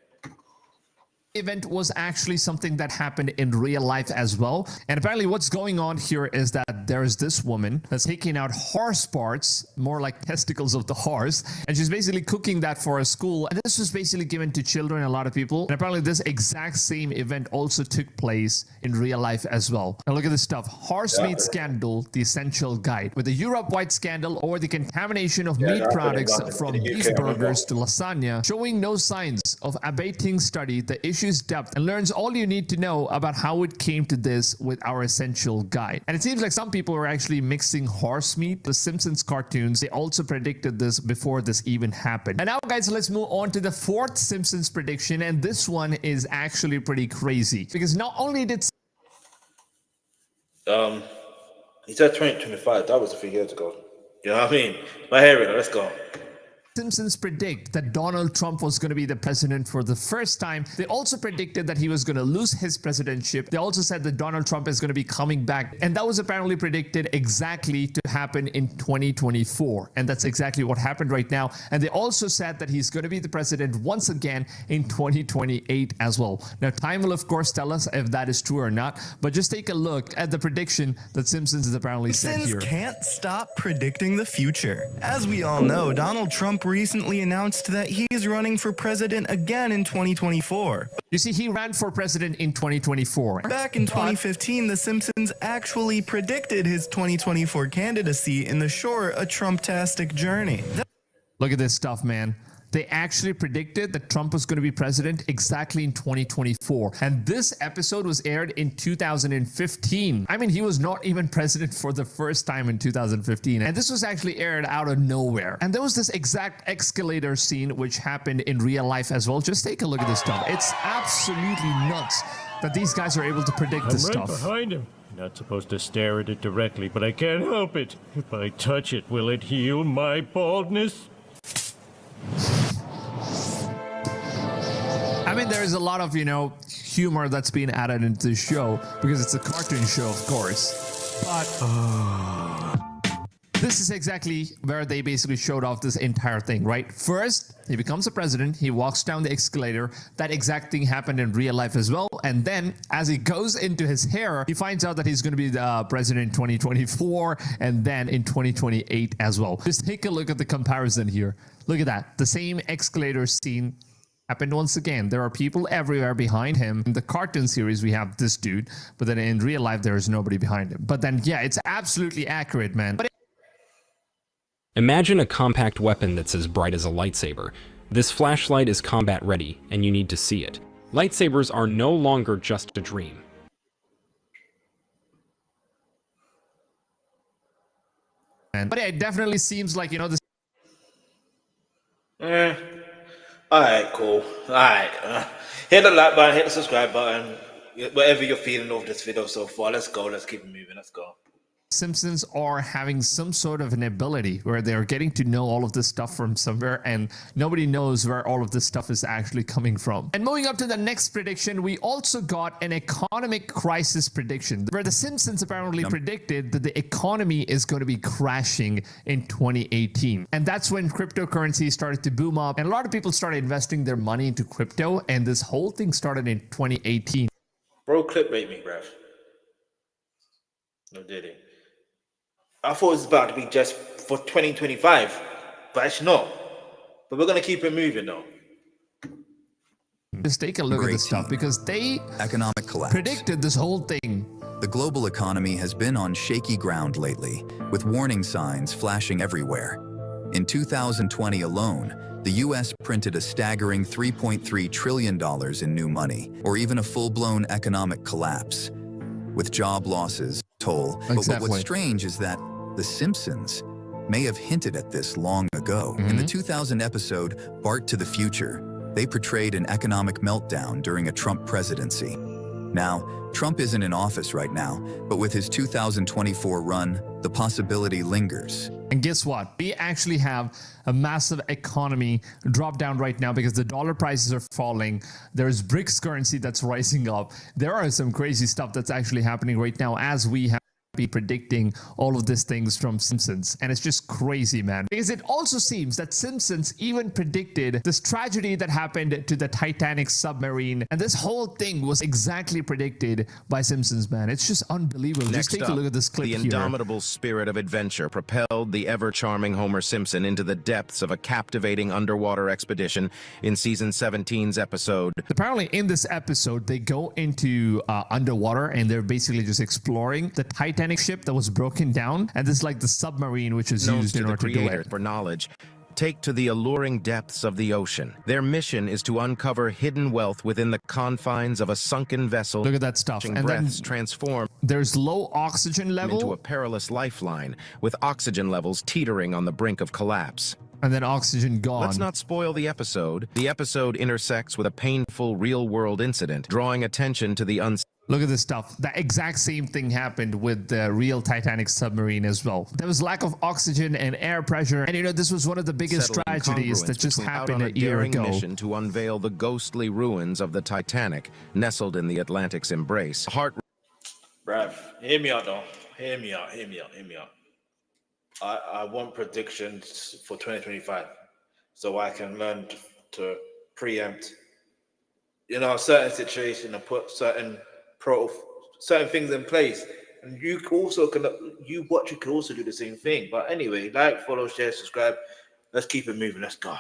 event was actually something that happened in real life as well. And apparently what's going on here is that there's this woman that's taking out horse parts, more like testicles of the horse, and she's basically cooking that for a school. And this was basically given to children, a lot of people. And apparently this exact same event also took place in real life as well. Now look at this stuff. Horse meat scandal, the essential guide. With the Europe-wide scandal or the contamination of meat products from beef burgers to lasagna, showing no signs of abating, study the issue's depth and learns all you need to know about how it came to this with our essential guide. And it seems like some people were actually mixing horse meat. The Simpsons cartoons, they also predicted this before this even happened. And now guys, let's move on to the fourth Simpsons prediction, and this one is actually pretty crazy because not only did he said 2025, that was a few years ago. You know what I mean? But here we go, let's go. Simpsons predict that Donald Trump was going to be the president for the first time. They also predicted that he was going to lose his presidentship. They also said that Donald Trump is going to be coming back. And that was apparently predicted exactly to happen in 2024. And that's exactly what happened right now. And they also said that he's going to be the president once again in 2028 as well. Now, time will, of course, tell us if that is true or not. But just take a look at the prediction that Simpsons has apparently said here. Can't stop predicting the future. As we all know, Donald Trump recently announced that he is running for president again in 2024. You see, he ran for president in 2024. Back in 2015, The Simpsons actually predicted his 2024 candidacy in the short A Trump-tastic Journey. Look at this stuff, man. They actually predicted that Trump was going to be president exactly in 2024. And this episode was aired in 2015. I mean, he was not even president for the first time in 2015. And this was actually aired out of nowhere. And there was this exact escalator scene which happened in real life as well. Just take a look at this stuff. It's absolutely nuts that these guys are able to predict this stuff. I'm right behind him. Not supposed to stare at it directly, but I can't help it. If I touch it, will it heal my baldness? I mean, there's a lot of, humor that's being added into the show because it's a cartoon show, of course. But this is exactly where they basically showed off this entire thing, right? First, he becomes a president. He walks down the escalator. That exact thing happened in real life as well. And then as he goes into his hair, he finds out that he's going to be the president in 2024 and then in 2028 as well. Just take a look at the comparison here. Look at that. The same escalator scene happened once again. There are people everywhere behind him. In the cartoon series, we have this dude, but then in real life, there is nobody behind him. But then, yeah, it's absolutely accurate, man. Imagine a compact weapon that's as bright as a lightsaber. This flashlight is combat ready, and you need to see it. Lightsabers are no longer just a dream. But yeah, it definitely seems like, this. Alright, cool. Alright. Hit the like button, hit the subscribe button. Whatever you're feeling of this video so far, let's go. Let's keep it moving. Let's go. Simpsons are having some sort of an ability where they're getting to know all of this stuff from somewhere, and nobody knows where all of this stuff is actually coming from. And moving up to the next prediction, we also got an economic crisis prediction where the Simpsons apparently predicted that the economy is going to be crashing in 2018. And that's when cryptocurrency started to boom up and a lot of people started investing their money into crypto, and this whole thing started in 2018. Bro, clickbait me, bruv. No, did it? I thought it was about to be just for 2025, but it's not. But we're going to keep it moving, though. Just take a look at this stuff because they economic collapse predicted this whole thing. The global economy has been on shaky ground lately, with warning signs flashing everywhere. In 2020 alone, the U.S. printed a staggering $3.3 trillion in new money, or even a full-blown economic collapse, with job losses, toll. But what's strange is that The Simpsons may have hinted at this long ago. In the 2000 episode, Bart to the Future, they portrayed an economic meltdown during a Trump presidency. Now, Trump isn't in office right now, but with his 2024 run, the possibility lingers. And guess what? We actually have a massive economy drop down right now because the dollar prices are falling. There's BRICS currency that's rising up. There are some crazy stuff that's actually happening right now as we have be predicting all of these things from Simpsons. And it's just crazy, man. Because it also seems that Simpsons even predicted this tragedy that happened to the Titanic submarine. And this whole thing was exactly predicted by Simpsons, man. It's just unbelievable. Next just take a look at this clip the here. indomitable spirit of adventure propelled the ever-charming Homer Simpson into the depths of a captivating underwater expedition in season 17's episode. Apparently in this episode, they go into underwater and they're basically just exploring the Titanic ship that was broken down. And this is like the submarine which was used in order to do it. For knowledge, take to the alluring depths of the ocean. Their mission is to uncover hidden wealth within the confines of a sunken vessel. Look at that stuff. And breaths then transform there's low oxygen level into a perilous lifeline with oxygen levels teetering on the brink of collapse. And then oxygen gone. Let's not spoil the episode. The episode intersects with a painful real-world incident, drawing attention to the Look at this stuff. The exact same thing happened with the real Titanic submarine as well. There was lack of oxygen and air pressure. And you know, this was one of the biggest tragedies that just happened a year ago. Mission to unveil the ghostly ruins of the Titanic, nestled in the Atlantic's embrace. Bruv, hear me out though. Hear me out. I want predictions for 2025 so I can learn to preempt, you know, certain situations and put certain things in place. And you can also you can also do the same thing. But anyway, like, follow, share, subscribe. Let's keep it moving. Let's go.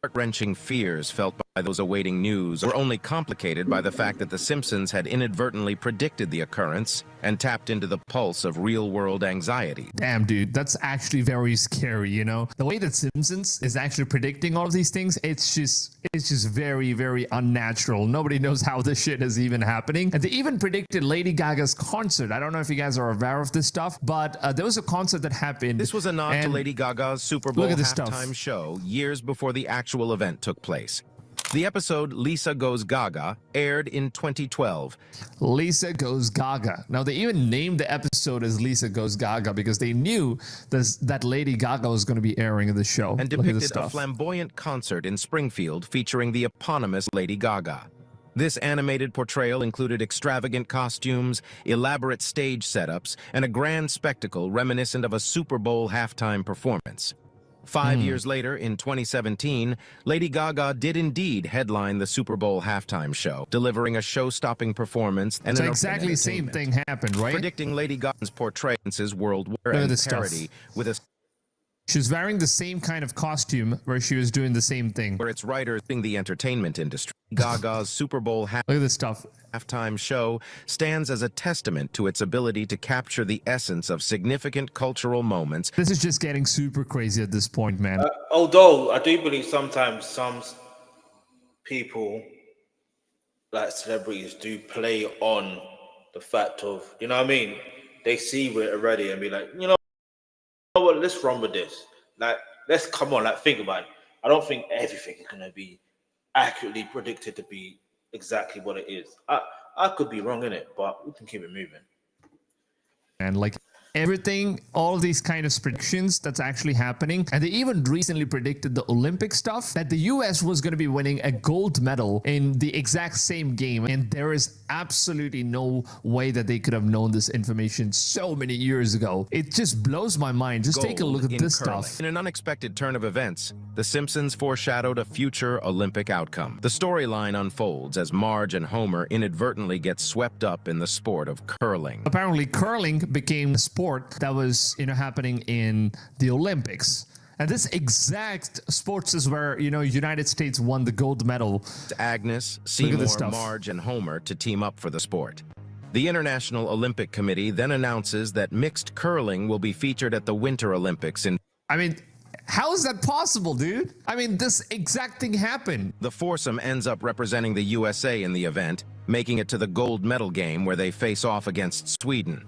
Heart-wrenching fears felt by those awaiting news were only complicated by the fact that The Simpsons had inadvertently predicted the occurrence and tapped into the pulse of real-world anxiety. Damn, dude, that's actually very scary, you know? The way that Simpsons is actually predicting all of these things, it's just very, very unnatural. Nobody knows how this shit is even happening. And they even predicted Lady Gaga's concert. I don't know if you guys are aware of this stuff, but there was a concert that happened. This was a nod to Lady Gaga's Super Bowl halftime show years before the actual event took place. The episode Lisa Goes Gaga aired in 2012. Lisa Goes Gaga. Now, they even named the episode as Lisa Goes Gaga because they knew that Lady Gaga was going to be airing in the show. And depicted a flamboyant concert in Springfield featuring the eponymous Lady Gaga. This animated portrayal included extravagant costumes, elaborate stage setups, and a grand spectacle reminiscent of a Super Bowl halftime performance. 5 years later, in 2017, Lady Gaga did indeed headline the Super Bowl halftime show, delivering a show-stopping performance. And exactly the same thing happened, right? Predicting Lady Gaga's portrayals worldwide and parody with a... She was wearing the same kind of costume where she was doing the same thing. Where its writers in the entertainment industry. Gaga's Super Bowl Look at this stuff. halftime show stands as a testament to its ability to capture the essence of significant cultural moments. This is just getting super crazy at this point, man. Although I do believe sometimes some people, like celebrities, do play on the fact of, you know what I mean? They see it already and be like, you know what, let's run with this. Like, let's come on, like, think about it. I don't think everything is going to be accurately predicted to be exactly what it is. I could be wrong in it, but we can keep it moving. And like everything, all these kind of predictions that's actually happening. And they even recently predicted the Olympic stuff, that the US was going to be winning a gold medal in the exact same game. And there is absolutely no way that they could have known this information so many years ago. It just blows my mind. Just take a look at this stuff. In an unexpected turn of events, The Simpsons foreshadowed a future Olympic outcome. The storyline unfolds as Marge and Homer inadvertently get swept up in the sport of curling. Apparently, curling became a sport that was, you know, happening in the Olympics. And this exact sports is where, you know, United States won the gold medal. Agnes, Seymour, Marge, and Homer to team up for the sport. The International Olympic Committee then announces that mixed curling will be featured at the Winter Olympics in... I mean, how is that possible, dude? I mean, this exact thing happened. The foursome ends up representing the USA in the event, making it to the gold medal game where they face off against Sweden.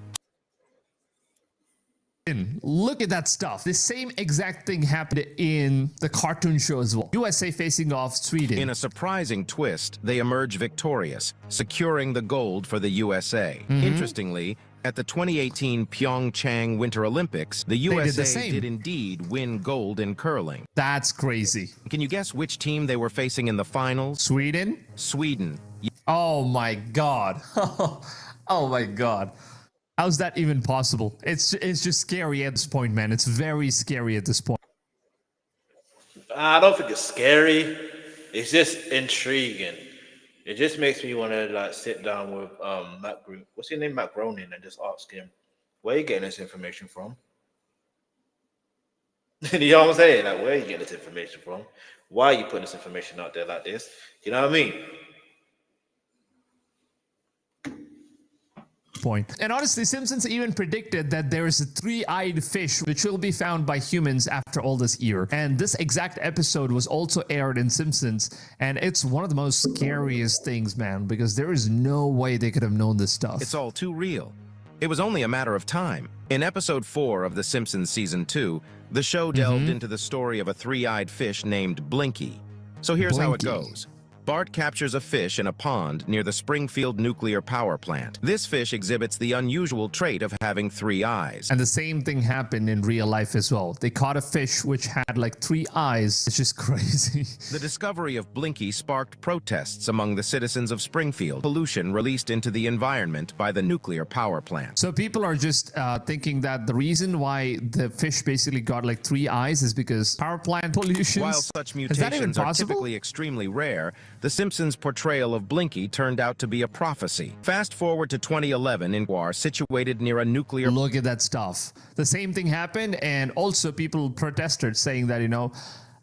Look at that stuff. The same exact thing happened in the cartoon show as well. USA facing off Sweden. In a surprising twist, they emerge victorious, securing the gold for the USA. Interestingly, at the 2018 Pyeongchang Winter Olympics, the USA did indeed win gold in curling. That's crazy. Can you guess which team they were facing in the finals? Sweden? Sweden. Oh my God. Oh my God. How's that even possible? It's just scary at this point, man. It's very scary at this point. I don't think it's scary. It's just intriguing. It just makes me want to like sit down with Matt Groom. What's his name, Matt Groening, and just ask him where you getting this information from. You know what I'm saying? Like, where are you getting this information from? Why are you putting this information out there like this? You know what I mean? Point. And honestly, Simpsons even predicted that there is a three-eyed fish which will be found by humans after all this year. And this exact episode was also aired in Simpsons, and it's one of the most scariest things, man, because there is no way they could have known this stuff. It's all too real. It was only a matter of time. In episode 4 of The Simpsons Season 2, the show delved into the story of a three-eyed fish named Blinky. So here's how it goes. Bart captures a fish in a pond near the Springfield nuclear power plant. This fish exhibits the unusual trait of having 3 eyes. And the same thing happened in real life as well. They caught a fish which had like 3 eyes. It's just crazy. The discovery of Blinky sparked protests among the citizens of Springfield. Pollution released into the environment by the nuclear power plant. So people are just thinking that the reason why the fish basically got like 3 eyes is because power plant pollution. While such mutations are typically extremely rare, The Simpsons' portrayal of Blinky turned out to be a prophecy. Fast forward to 2011 in War, situated near a nuclear... Look at that stuff. The same thing happened, and also people protested saying that, you know,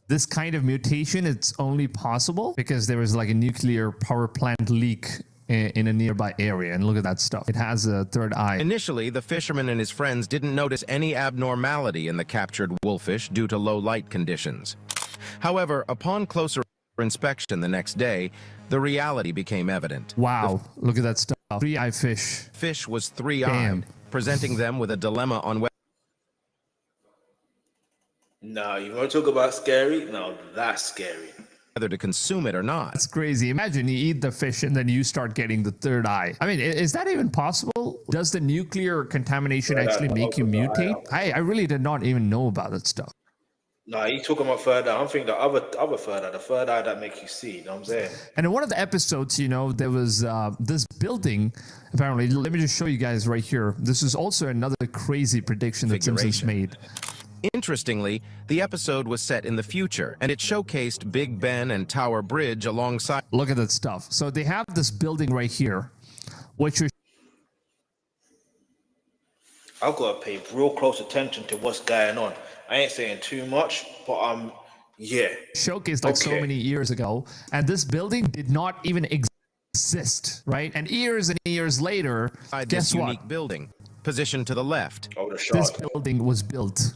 this kind of mutation, it's only possible because there was like a nuclear power plant leak in a nearby area. And look at that stuff. It has a third eye. Initially, the fisherman and his friends didn't notice any abnormality in the captured wolfish due to low light conditions. However, upon closer inspection the next day, the reality became evident. Wow, look at that stuff. 3-eye fish. Fish was 3-eyed, presenting them with a dilemma on whether... No, you want to talk about scary? No, that's scary. Whether to consume it or not. That's crazy. Imagine you eat the fish and then you start getting the third eye. I mean, is that even possible? Does the nuclear contamination actually make you mutate? I really did not even know about that stuff. No, you talking about third eye. I'm thinking the other third eye, the third eye that makes you see. You know what I'm saying? And in one of the episodes, you know, there was this building, apparently. Let me just show you guys right here. This is also another crazy prediction that Simpsons made. Interestingly, the episode was set in the future, and it showcased Big Ben and Tower Bridge alongside... Look at that stuff. So they have this building right here, which is... I've got to pay real close attention to what's going on. I ain't saying too much, but yeah. Showcased like so many years ago, and this building did not even exist, right? And years later, guess what? Unique building, positioned to the left. Oh, the this building was built.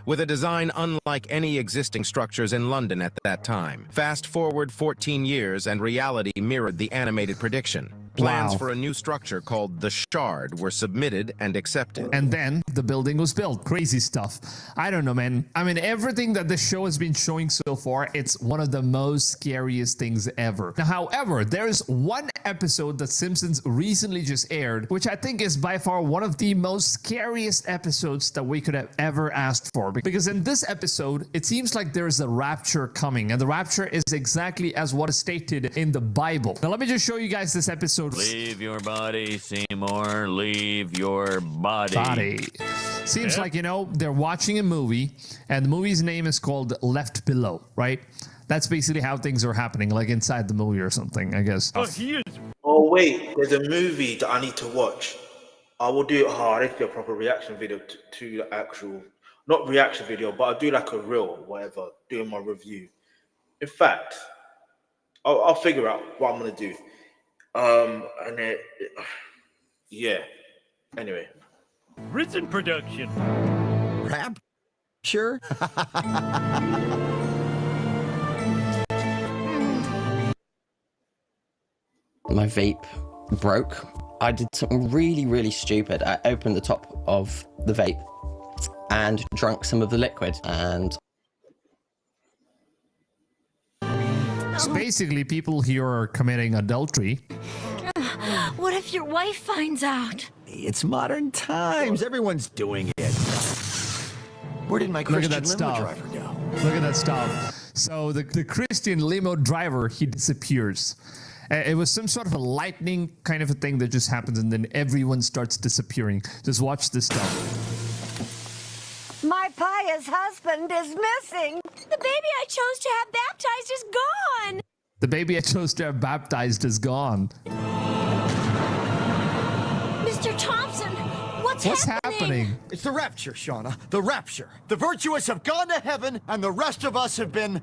With a design unlike any existing structures in London at that time. Fast forward 14 years and reality mirrored the animated prediction. Plans for a new structure called the Shard were submitted and accepted. And then the building was built. Crazy stuff. I don't know, man. I mean, everything that the show has been showing so far, it's one of the most scariest things ever. Now, however, there's one episode that Simpsons recently just aired, which I think is by far one of the most scariest episodes that we could have ever asked for. Because in this episode, it seems like there's a rapture coming, and the rapture is exactly as what is stated in the Bible. Now, let me just show you guys this episode. Leave your body, Seymour. Leave your body. Seems like, you know, they're watching a movie, and the movie's name is called Left Below, right? That's basically how things are happening, like inside the movie or something, I guess. Oh, wait, there's a movie that I need to watch. I will do it hard. I need to do a proper reaction video to the actual, not reaction video, but I'll do like a reel, whatever, doing my review. In fact, I'll figure out what I'm going to do. And it, yeah. Anyway. Written production. Rap? Sure. My vape broke. I did something really, really stupid. I opened the top of the vape and drank some of the liquid, and so basically, people here are committing adultery. What if your wife finds out? It's modern times. Everyone's doing it. Where did my Christian limo driver go? Look at that stuff. So the Christian limo driver, he disappears. It was some sort of a lightning kind of a thing that just happens, and then everyone starts disappearing. Just watch this stuff. My pious husband is missing. The baby I chose to have baptized is gone. The baby I chose to have baptized is gone. Mr. Thompson, what's happening? It's the rapture, Shauna. The rapture. The virtuous have gone to heaven, and the rest of us have been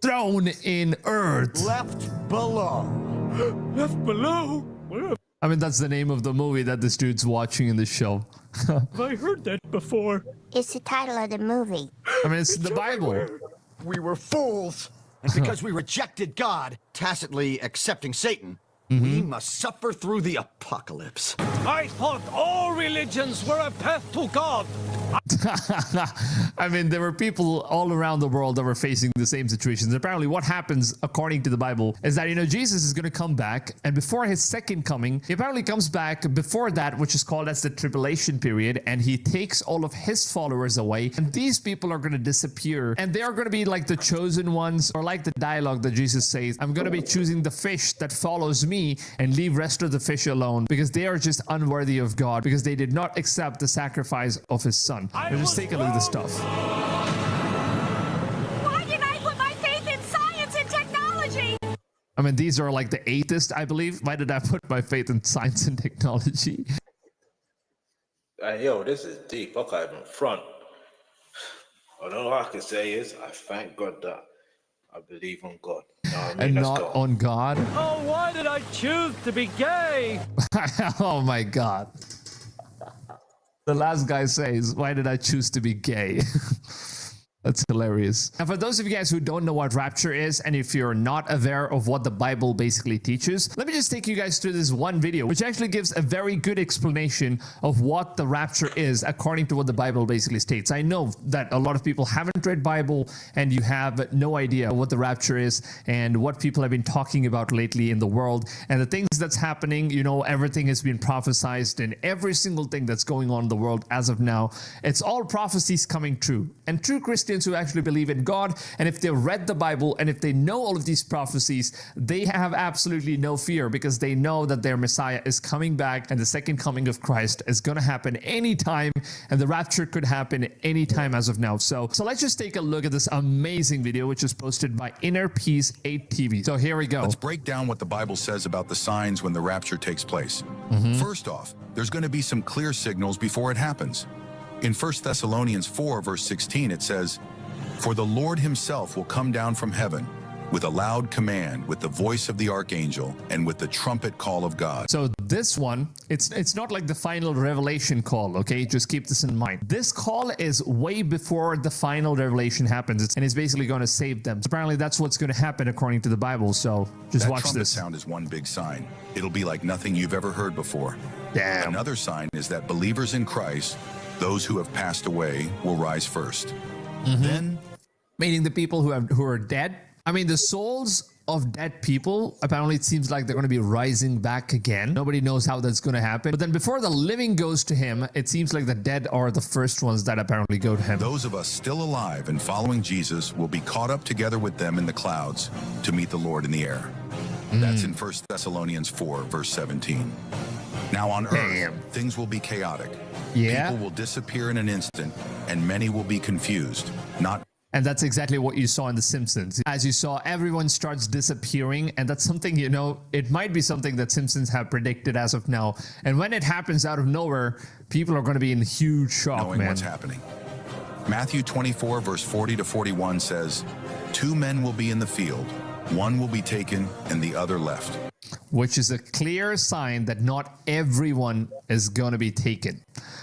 thrown in earth. Left below. Left below? I mean, that's the name of the movie that this dude's watching in the show. Have I heard that before? It's the title of the movie. I mean, it's the Bible. We were fools. And because we rejected God, tacitly accepting Satan, we must suffer through the apocalypse. I thought all religions were a path to God. I mean, there were people all around the world that were facing the same situations. Apparently, what happens, according to the Bible, is that, Jesus is going to come back, and before his second coming, he apparently comes back before that, which is called as the tribulation period, and he takes all of his followers away, and these people are going to disappear, and they are going to be like the chosen ones, or like the dialogue that Jesus says, I'm going to be choosing the fish that follows me and leave rest of the fish alone, because they are just unworthy of God, because they did not accept the sacrifice of his son. Now just take a look at this stuff. Why did I put my faith in science and technology? I mean, these are like the atheists, I believe. Why did I put my faith in science and technology? Yo, this is deep. I can't even front. All I can say is I thank God that I believe on God. You know what I mean? And Let's not go. on God. Oh, why did I choose to be gay? Oh my God. The last guy says, why did I choose to be gay? That's hilarious. And for those of you guys who don't know what rapture is, and if you're not aware of what the Bible basically teaches, let me just take you guys through this one video, which actually gives a very good explanation of what the rapture is, according to what the Bible basically states. I know that a lot of people haven't read Bible, and you have no idea what the rapture is, and what people have been talking about lately in the world, and the things that's happening. Everything has been prophesized, and every single thing that's going on in the world as of now, it's all prophecies coming true. And true Christians who actually believe in God, and if they read the Bible, and if they know all of these prophecies, they have absolutely no fear, because they know that their Messiah is coming back, and the second coming of Christ is going to happen anytime, and the rapture could happen anytime as of now. So let's just take a look at this amazing video, which is posted by Inner Peace 8 TV. So here we go. Let's break down what the Bible says about the signs when the rapture takes place. First off, there's going to be some clear signals before it happens. In 1 Thessalonians 4, verse 16, it says, "For the Lord himself will come down from heaven with a loud command, with the voice of the archangel, and with the trumpet call of God." So this one, it's not like the final revelation call, okay? Just keep this in mind. This call is way before the final revelation happens, and it's basically going to save them. So apparently that's what's going to happen according to the Bible, so just that watch trumpet this. sound is one big sign. It'll be like nothing you've ever heard before. Damn. Another sign is that believers in Christ, those who have passed away, will rise first. Then, meaning the people who are dead. I mean, the souls of dead people, apparently it seems like they're going to be rising back again. Nobody knows how that's going to happen. But then before the living goes to him, it seems like the dead are the first ones that apparently go to him. those of us still alive and following Jesus will be caught up together with them in the clouds to meet the Lord in the air. That's in 1 Thessalonians 4, verse 17. Now on earth, things will be chaotic. Yeah. People will disappear in an instant, and many will be confused, not. And that's exactly what you saw in The Simpsons. As you saw, everyone starts disappearing, and that's something, it might be something that Simpsons have predicted as of now. And when it happens out of nowhere, people are going to be in huge shock, knowing man. what's happening. Matthew 24, verse 40 to 41 says, "Two men will be in the field. One will be taken and the other left." Which is a clear sign that not everyone is going to be taken.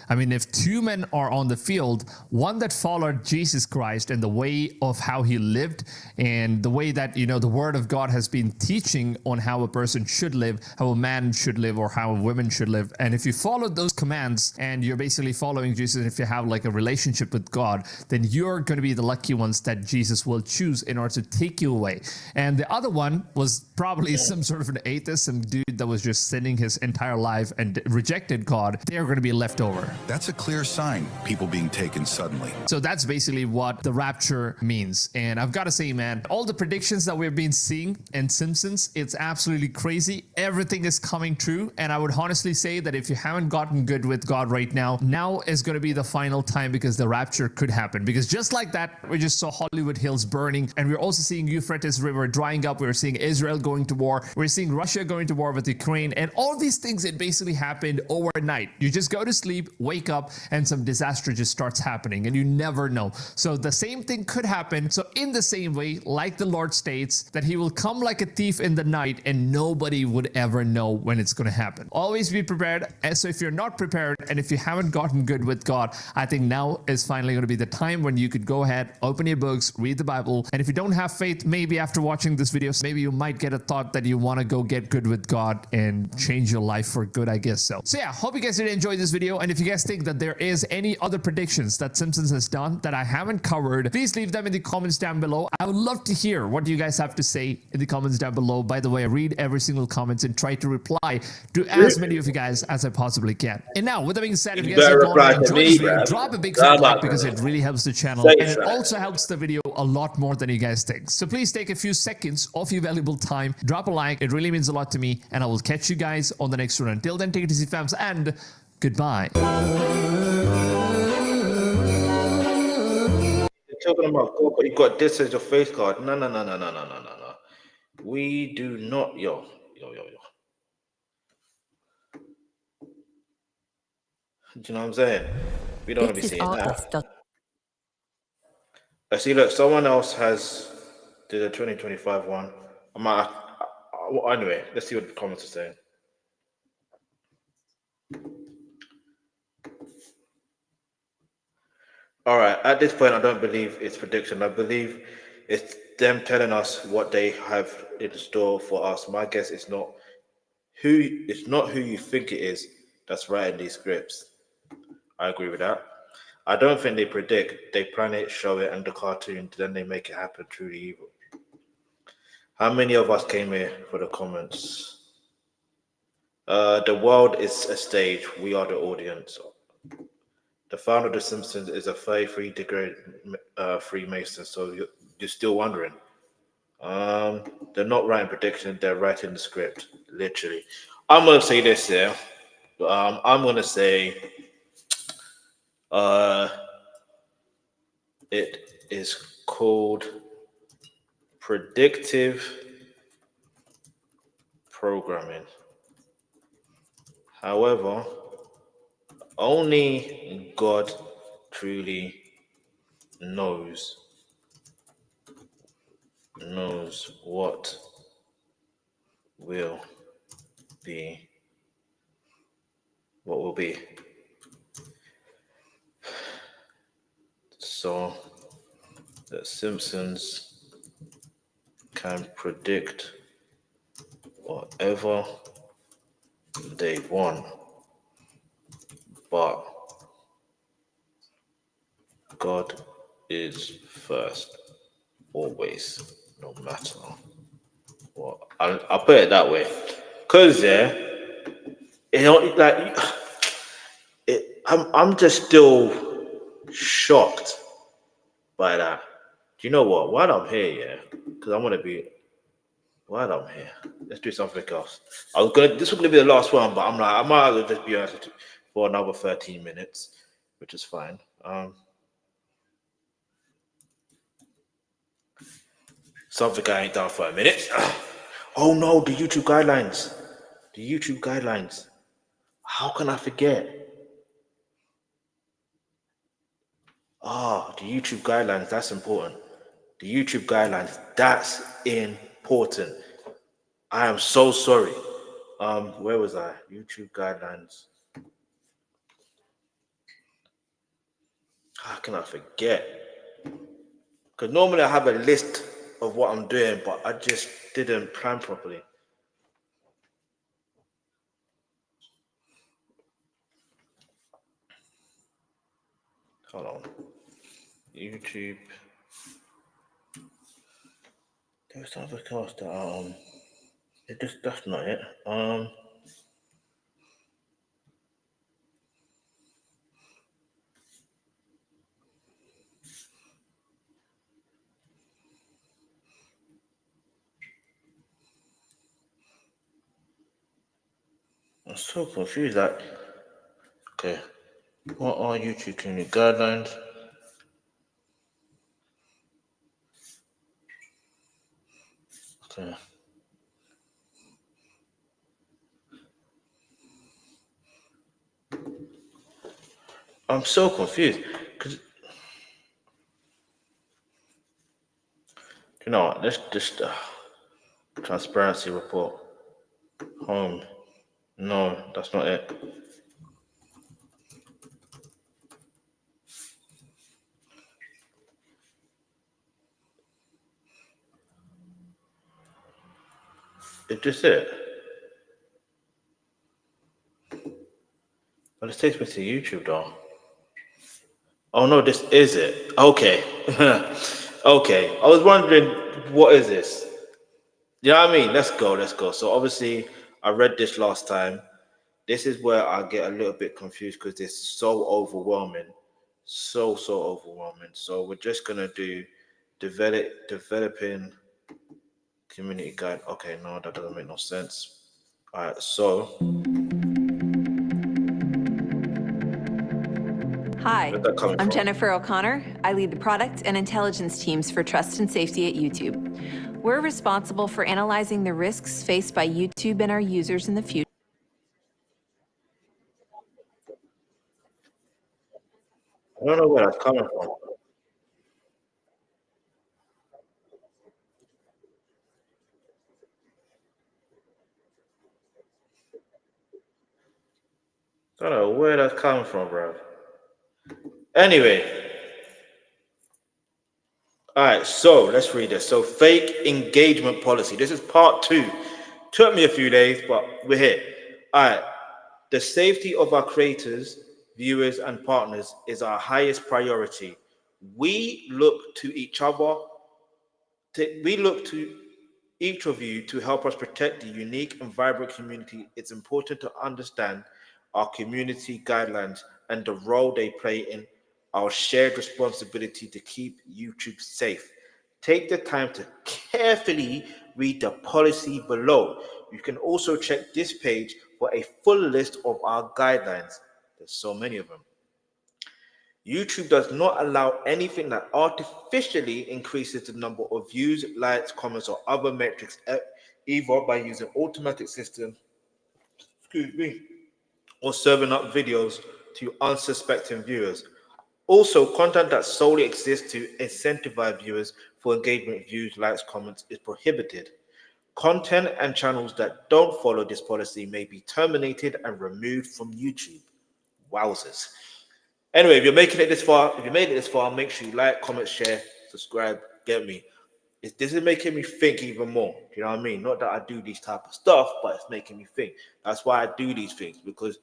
I mean, if two men are on the field, one that followed Jesus Christ and the way of how he lived and the way that, the word of God has been teaching on how a person should live, how a man should live, or how a woman should live. And if you follow those commands and you're basically following Jesus, if you have like a relationship with God, then you're going to be the lucky ones that Jesus will choose in order to take you away. And the other one was probably some sort of an atheist, some dude that was just sinning his entire life and rejected God. They're going to be left over. That's a clear sign people being taken suddenly. So that's basically what the rapture means. And I've got to say, man, all the predictions that we've been seeing in Simpsons, it's absolutely crazy. Everything is coming true. And I would honestly say that if you haven't gotten good with God right now, now is going to be the final time, because the rapture could happen. Because just like that, we just saw Hollywood Hills burning, and we're also seeing Euphrates River drying up. We're seeing Israel going to war. We're seeing Russia going to war with Ukraine. And all these things, it basically happened overnight. You just go to sleep, wake up, and some disaster just starts happening, and you never know. So the same thing could happen. So in the same way, like the Lord states, that he will come like a thief in the night, and nobody would ever know when it's going to happen. Always be prepared. And so if you're not prepared, and if you haven't gotten good with God, I think now is finally going to be the time when you could go ahead, open your books, read the Bible. And if you don't have faith, maybe after watching this video, maybe you might get a thought that you want to go get good with God and change your life for good, I guess so. So yeah, hope you guys did enjoy this video. And if you guys think that there is any other predictions that Simpsons has done that I haven't covered, please leave them in the comments down below. I would love to hear what you guys have to say in the comments down below. By the way, I read every single comment and try to reply to as many of you guys as I possibly can. And now, with that being said, if you guys have enjoyed this video, drop a big fat like, because it really helps the channel, and it also helps the video a lot more than you guys think. So please take a few seconds of your valuable time, drop a like. It really means a lot to me, and I will catch you guys on the next one. Until then, take it easy, fams, and goodbye. You're talking about God, but you got this as your face card. No. We do not, yo. Do you know what I'm saying? We don't want to be seeing that. I see, look, someone else has did a 2025 one. Anyway, let's see what the comments are saying. All right, at this point, I don't believe it's prediction. I believe it's them telling us what they have in store for us. My guess is not who you think it is that's writing these scripts. I agree with that. I don't think they predict. They plan it, show it, and the cartoon, then they make it happen. Truly evil. How many of us came here for the comments? The world is a stage. We are the audience. The founder of The Simpsons is a 33-degree Freemason, so you're still wondering. They're not writing prediction, they're writing the script, literally. I'm going to say this here. I'm going to say it is called predictive programming. However, only God truly knows what will be. So the Simpsons can predict whatever they want, but God is first, always, no matter what. I'll put it that way, cause I'm just still shocked by that. Do you know what? While I'm here, because I want to be. While I'm here, let's do something else. This was gonna be the last one, but I'm like, I might as well just be honest for another 13 minutes, which is fine. Something I ain't done for a minute. Oh no, the YouTube guidelines. How can I forget? The YouTube guidelines, that's important. The YouTube guidelines, that's important. I am so sorry. Where was I? YouTube guidelines. How can I forget? Because normally I have a list of what I'm doing, but I just didn't plan properly. Hold on. YouTube. There's something else that that's not it. I'm so confused. Like, okay, what are YouTube community guidelines? Okay. I'm so confused because you know what, let's just transparency report. Home. No, that's not it. Is this it? Well, it takes me to YouTube though. Oh no, this is it. Okay. Okay. I was wondering what is this? You know what I mean? Let's go, let's go. So obviously I read this last time. This is where I get a little bit confused because it's so overwhelming. So overwhelming. So we're just gonna do developing community guide. Okay, no, that doesn't make no sense. Alright, so Hi, where's that coming I'm from? Jennifer O'Connor. I lead the product and intelligence teams for trust and safety at YouTube. We're responsible for analyzing the risks faced by YouTube and our users in the future. I don't know where that's coming from. I don't know where that's coming from, bro. Anyway, all right, so let's read this. So, fake engagement policy. This is part 2. Took me a few days, but we're here. All right, the safety of our creators, viewers, and partners is our highest priority. We look to each other. We look to each of you to help us protect the unique and vibrant community. It's important to understand our community guidelines and the role they play in our shared responsibility to keep YouTube safe. Take the time to carefully read the policy below. You can also check this page for a full list of our guidelines. There's so many of them. YouTube does not allow anything that artificially increases the number of views, likes, comments, or other metrics, either by using automatic systems, excuse me, or serving up videos to unsuspecting viewers. Also, content that solely exists to incentivize viewers for engagement, views, likes, comments is prohibited. Content and channels that don't follow this policy may be terminated and removed from YouTube. Wowzers. Anyway, if you're making it this far, if you made it this far, make sure you like, comment, share, subscribe. Get me? This is making me think even more. You know what I mean? Not that I do these type of stuff, but it's making me think. That's why I do these things, because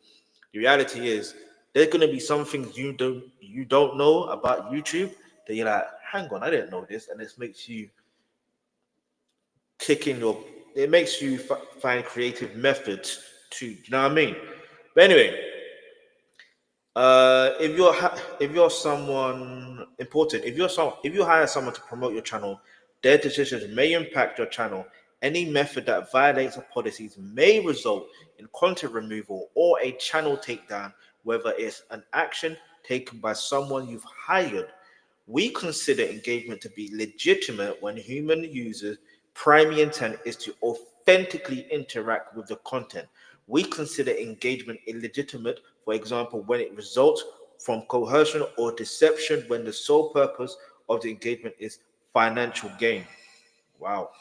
the reality is there's gonna be some things you don't know about YouTube that you're like, hang on, I didn't know this, and this makes you kick in your. It makes you find creative methods to. You know what I mean? But anyway. If you're someone important, if you hire someone to promote your channel, their decisions may impact your channel. Any method that violates the policies may result in content removal or a channel takedown, whether it's an action taken by someone you've hired. We consider engagement to be legitimate when human users' primary intent is to authentically interact with the content. We consider engagement illegitimate, for example, when it results from coercion or deception, when the sole purpose of the engagement is financial gain. Wow.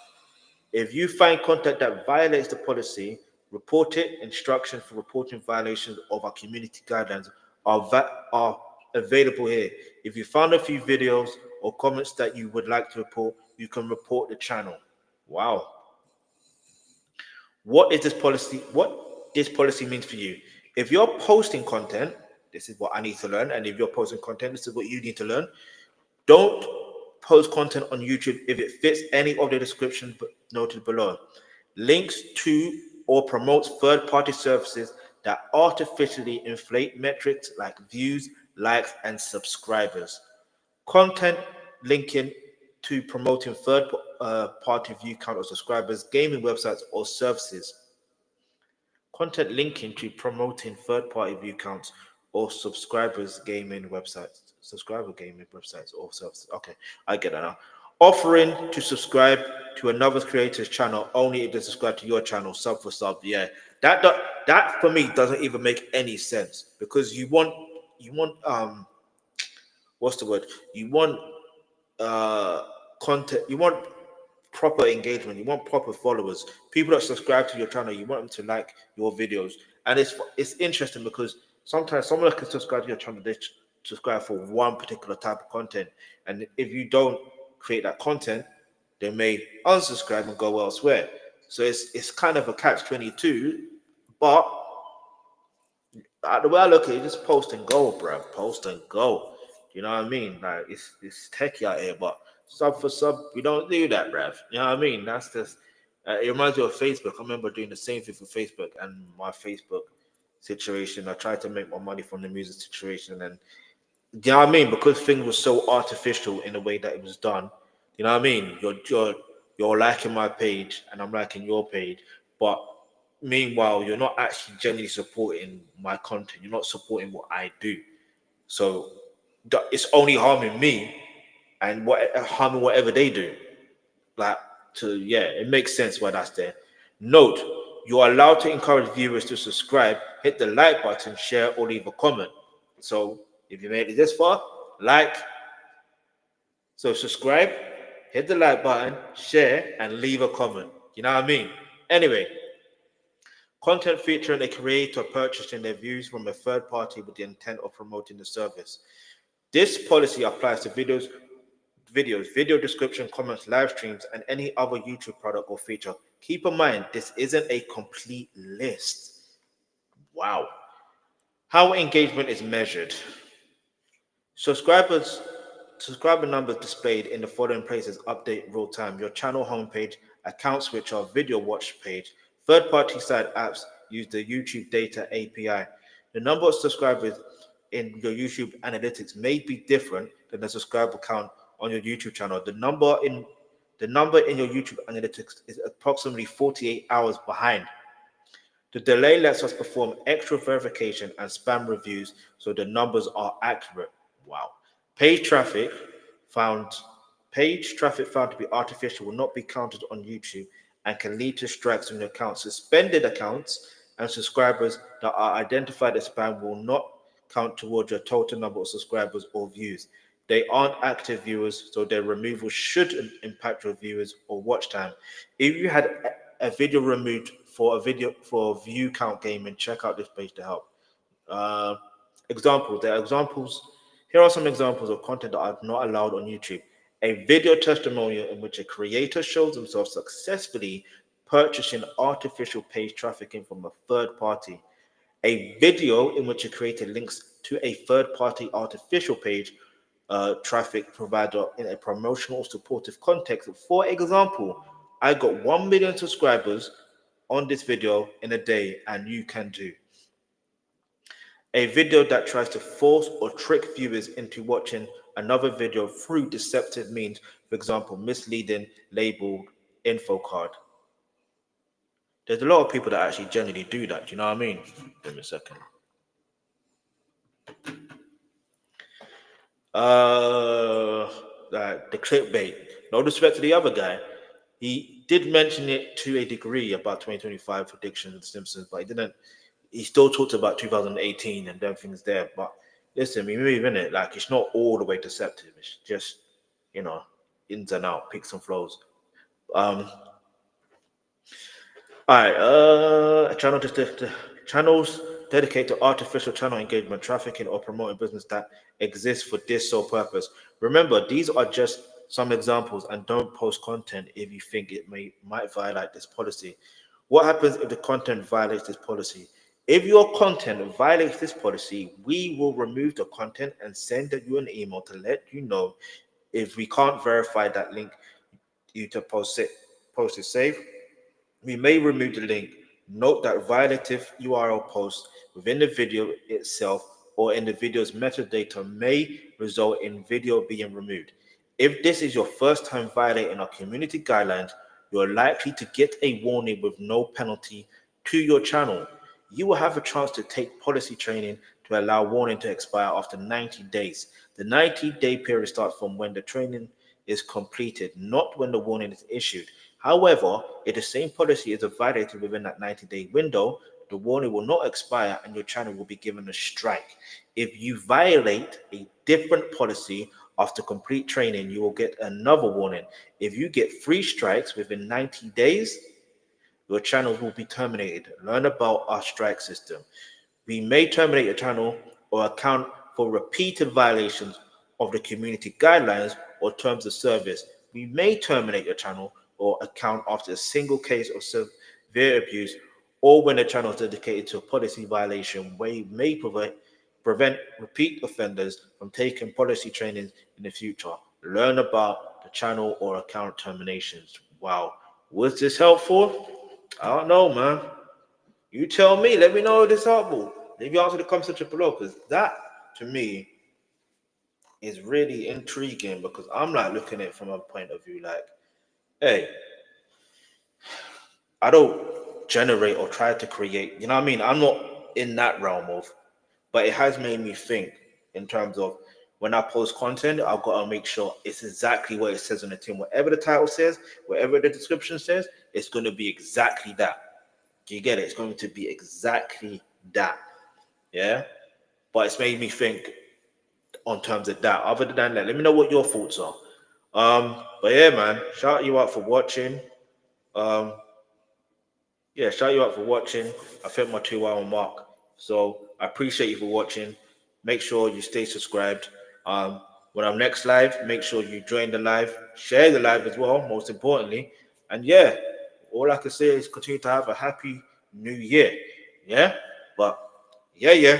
If you find content that violates the policy, report it. Instructions for reporting violations of our community guidelines are available here. If you found a few videos or comments that you would like to report, you can report the channel. Wow. What this policy means for you. If you're posting content, this is what I need to learn. And if you're posting content, this is what you need to learn. Don't post content on YouTube if it fits any of the descriptions noted below. Links to or promotes third-party services that artificially inflate metrics like views, likes, and subscribers. Content linking to promoting third-party view count or subscribers, gaming websites, or services. content linking to promoting third-party view counts or subscriber gaming websites or services. Okay, I get that now. Offering to subscribe to another creator's channel only if they subscribe to your channel, sub for sub. Yeah, that for me doesn't even make any sense, because you want what's the word? You want content. You want proper engagement. You want proper followers. People that subscribe to your channel, you want them to like your videos. And it's interesting because sometimes someone can subscribe to your channel, they subscribe for one particular type of content, and if you don't create that content, they may unsubscribe and go elsewhere. So it's kind of a catch-22. But the way I look at it, just post and go, bro. Post and go. You know what I mean? Like it's techie out here, but sub for sub, we don't do that, bruv. You know what I mean? That's just it reminds me of Facebook. I remember doing the same thing for Facebook and my Facebook situation. I tried to make my money from the music situation, and you know what I mean? Because things were so artificial in the way that it was done. You know what I mean? You're liking my page and I'm liking your page, but meanwhile, you're not actually genuinely supporting my content. You're not supporting what I do. So it's only harming me and harming whatever they do. It makes sense why that's there. Note, you are allowed to encourage viewers to subscribe, hit the like button, share, or leave a comment. So if you made it this far, like. So subscribe, hit the like button, share, and leave a comment. You know what I mean? Anyway, content featuring a creator purchasing their views from a third party with the intent of promoting the service. This policy applies to videos, video description, comments, live streams, and any other YouTube product or feature. Keep in mind, this isn't a complete list. Wow. How engagement is measured. Subscriber numbers displayed in the following places update real time: your channel homepage, account switcher, video watch page. Third-party site apps use the YouTube data API. The number of subscribers in your YouTube analytics may be different than the subscriber count on your YouTube channel. The number in your YouTube analytics is approximately 48 hours behind. The delay lets us perform extra verification and spam reviews so the numbers are accurate. Wow. Page traffic found to be artificial will not be counted on YouTube and can lead to strikes on your account. Suspended accounts and subscribers that are identified as spam will not count towards your total number of subscribers or views. They aren't active viewers, so their removal shouldn't impact your viewers or watch time. If you had a video removed for a view count gaming, check out this page to help. Here are some examples of content that are not allowed on YouTube. A video testimonial in which a creator shows themselves successfully purchasing artificial page trafficking from a third party. A video in which a creator links to a third-party artificial page traffic provider in a promotional or supportive context. For example, I got 1 million subscribers on this video in a day, and you can do. A video that tries to force or trick viewers into watching another video through deceptive means, for example, misleading labeled info card. There's a lot of people that actually generally do that. Do you know what I mean? Give me a second. The clickbait. No disrespect to the other guy. He did mention it to a degree about 2025 predictions of the Simpsons, but he didn't. He still talked about 2018 and everything's there. But listen, we move in it. Like, it's not all the way deceptive. It's just, ins and out, peaks and flows. All right. Channels dedicated to artificial channel engagement, trafficking, or promoting business that exists for this sole purpose. Remember, these are just some examples, and don't post content if you think it might violate this policy. What happens if the content violates this policy? If your content violates this policy, we will remove the content and send you an email to let you know. If we can't verify that link you to post it safe, we may remove the link. Note that violative URL posts within the video itself or in the video's metadata may result in video being removed. If this is your first time violating our community guidelines, you're likely to get a warning with no penalty to your channel. you will have a chance to take policy training to allow warning to expire after 90 days. The 90-day period starts from when the training is completed, not when the warning is issued. However, if the same policy is violated within that 90-day window, the warning will not expire and your channel will be given a strike. If you violate a different policy after complete training, you will get another warning. If you get 3 strikes within 90 days, your channel will be terminated. Learn about our strike system. We may terminate your channel or account for repeated violations of the community guidelines or terms of service. We may terminate your channel or account after a single case of severe abuse or when the channel is dedicated to a policy violation. We may prevent repeat offenders from taking policy training in the future. Learn about the channel or account terminations. Wow. Was this helpful? I don't know, man. You tell me. Let me know if this helpful. Leave your answer in the comment section below, because that, to me, is really intriguing, because I'm like looking at it from a point of view like, hey, I don't generate or try to create, you know what I mean? I'm not in that realm of, but it has made me think in terms of when I post content, I've got to make sure it's exactly what it says on the tin. Whatever the title says, whatever the description says, it's going to be exactly that. Do you get it? It's going to be exactly that. Yeah? But it's made me think on terms of that. Other than that, let me know what your thoughts are. But yeah, man, shout you out for watching. Yeah, shout you out for watching. I hit my 2-hour mark. So I appreciate you for watching. Make sure you stay subscribed. When I'm next live, make sure you join the live, share the live as well, most importantly. And yeah, all I can say is continue to have a happy new year. Yeah? But yeah.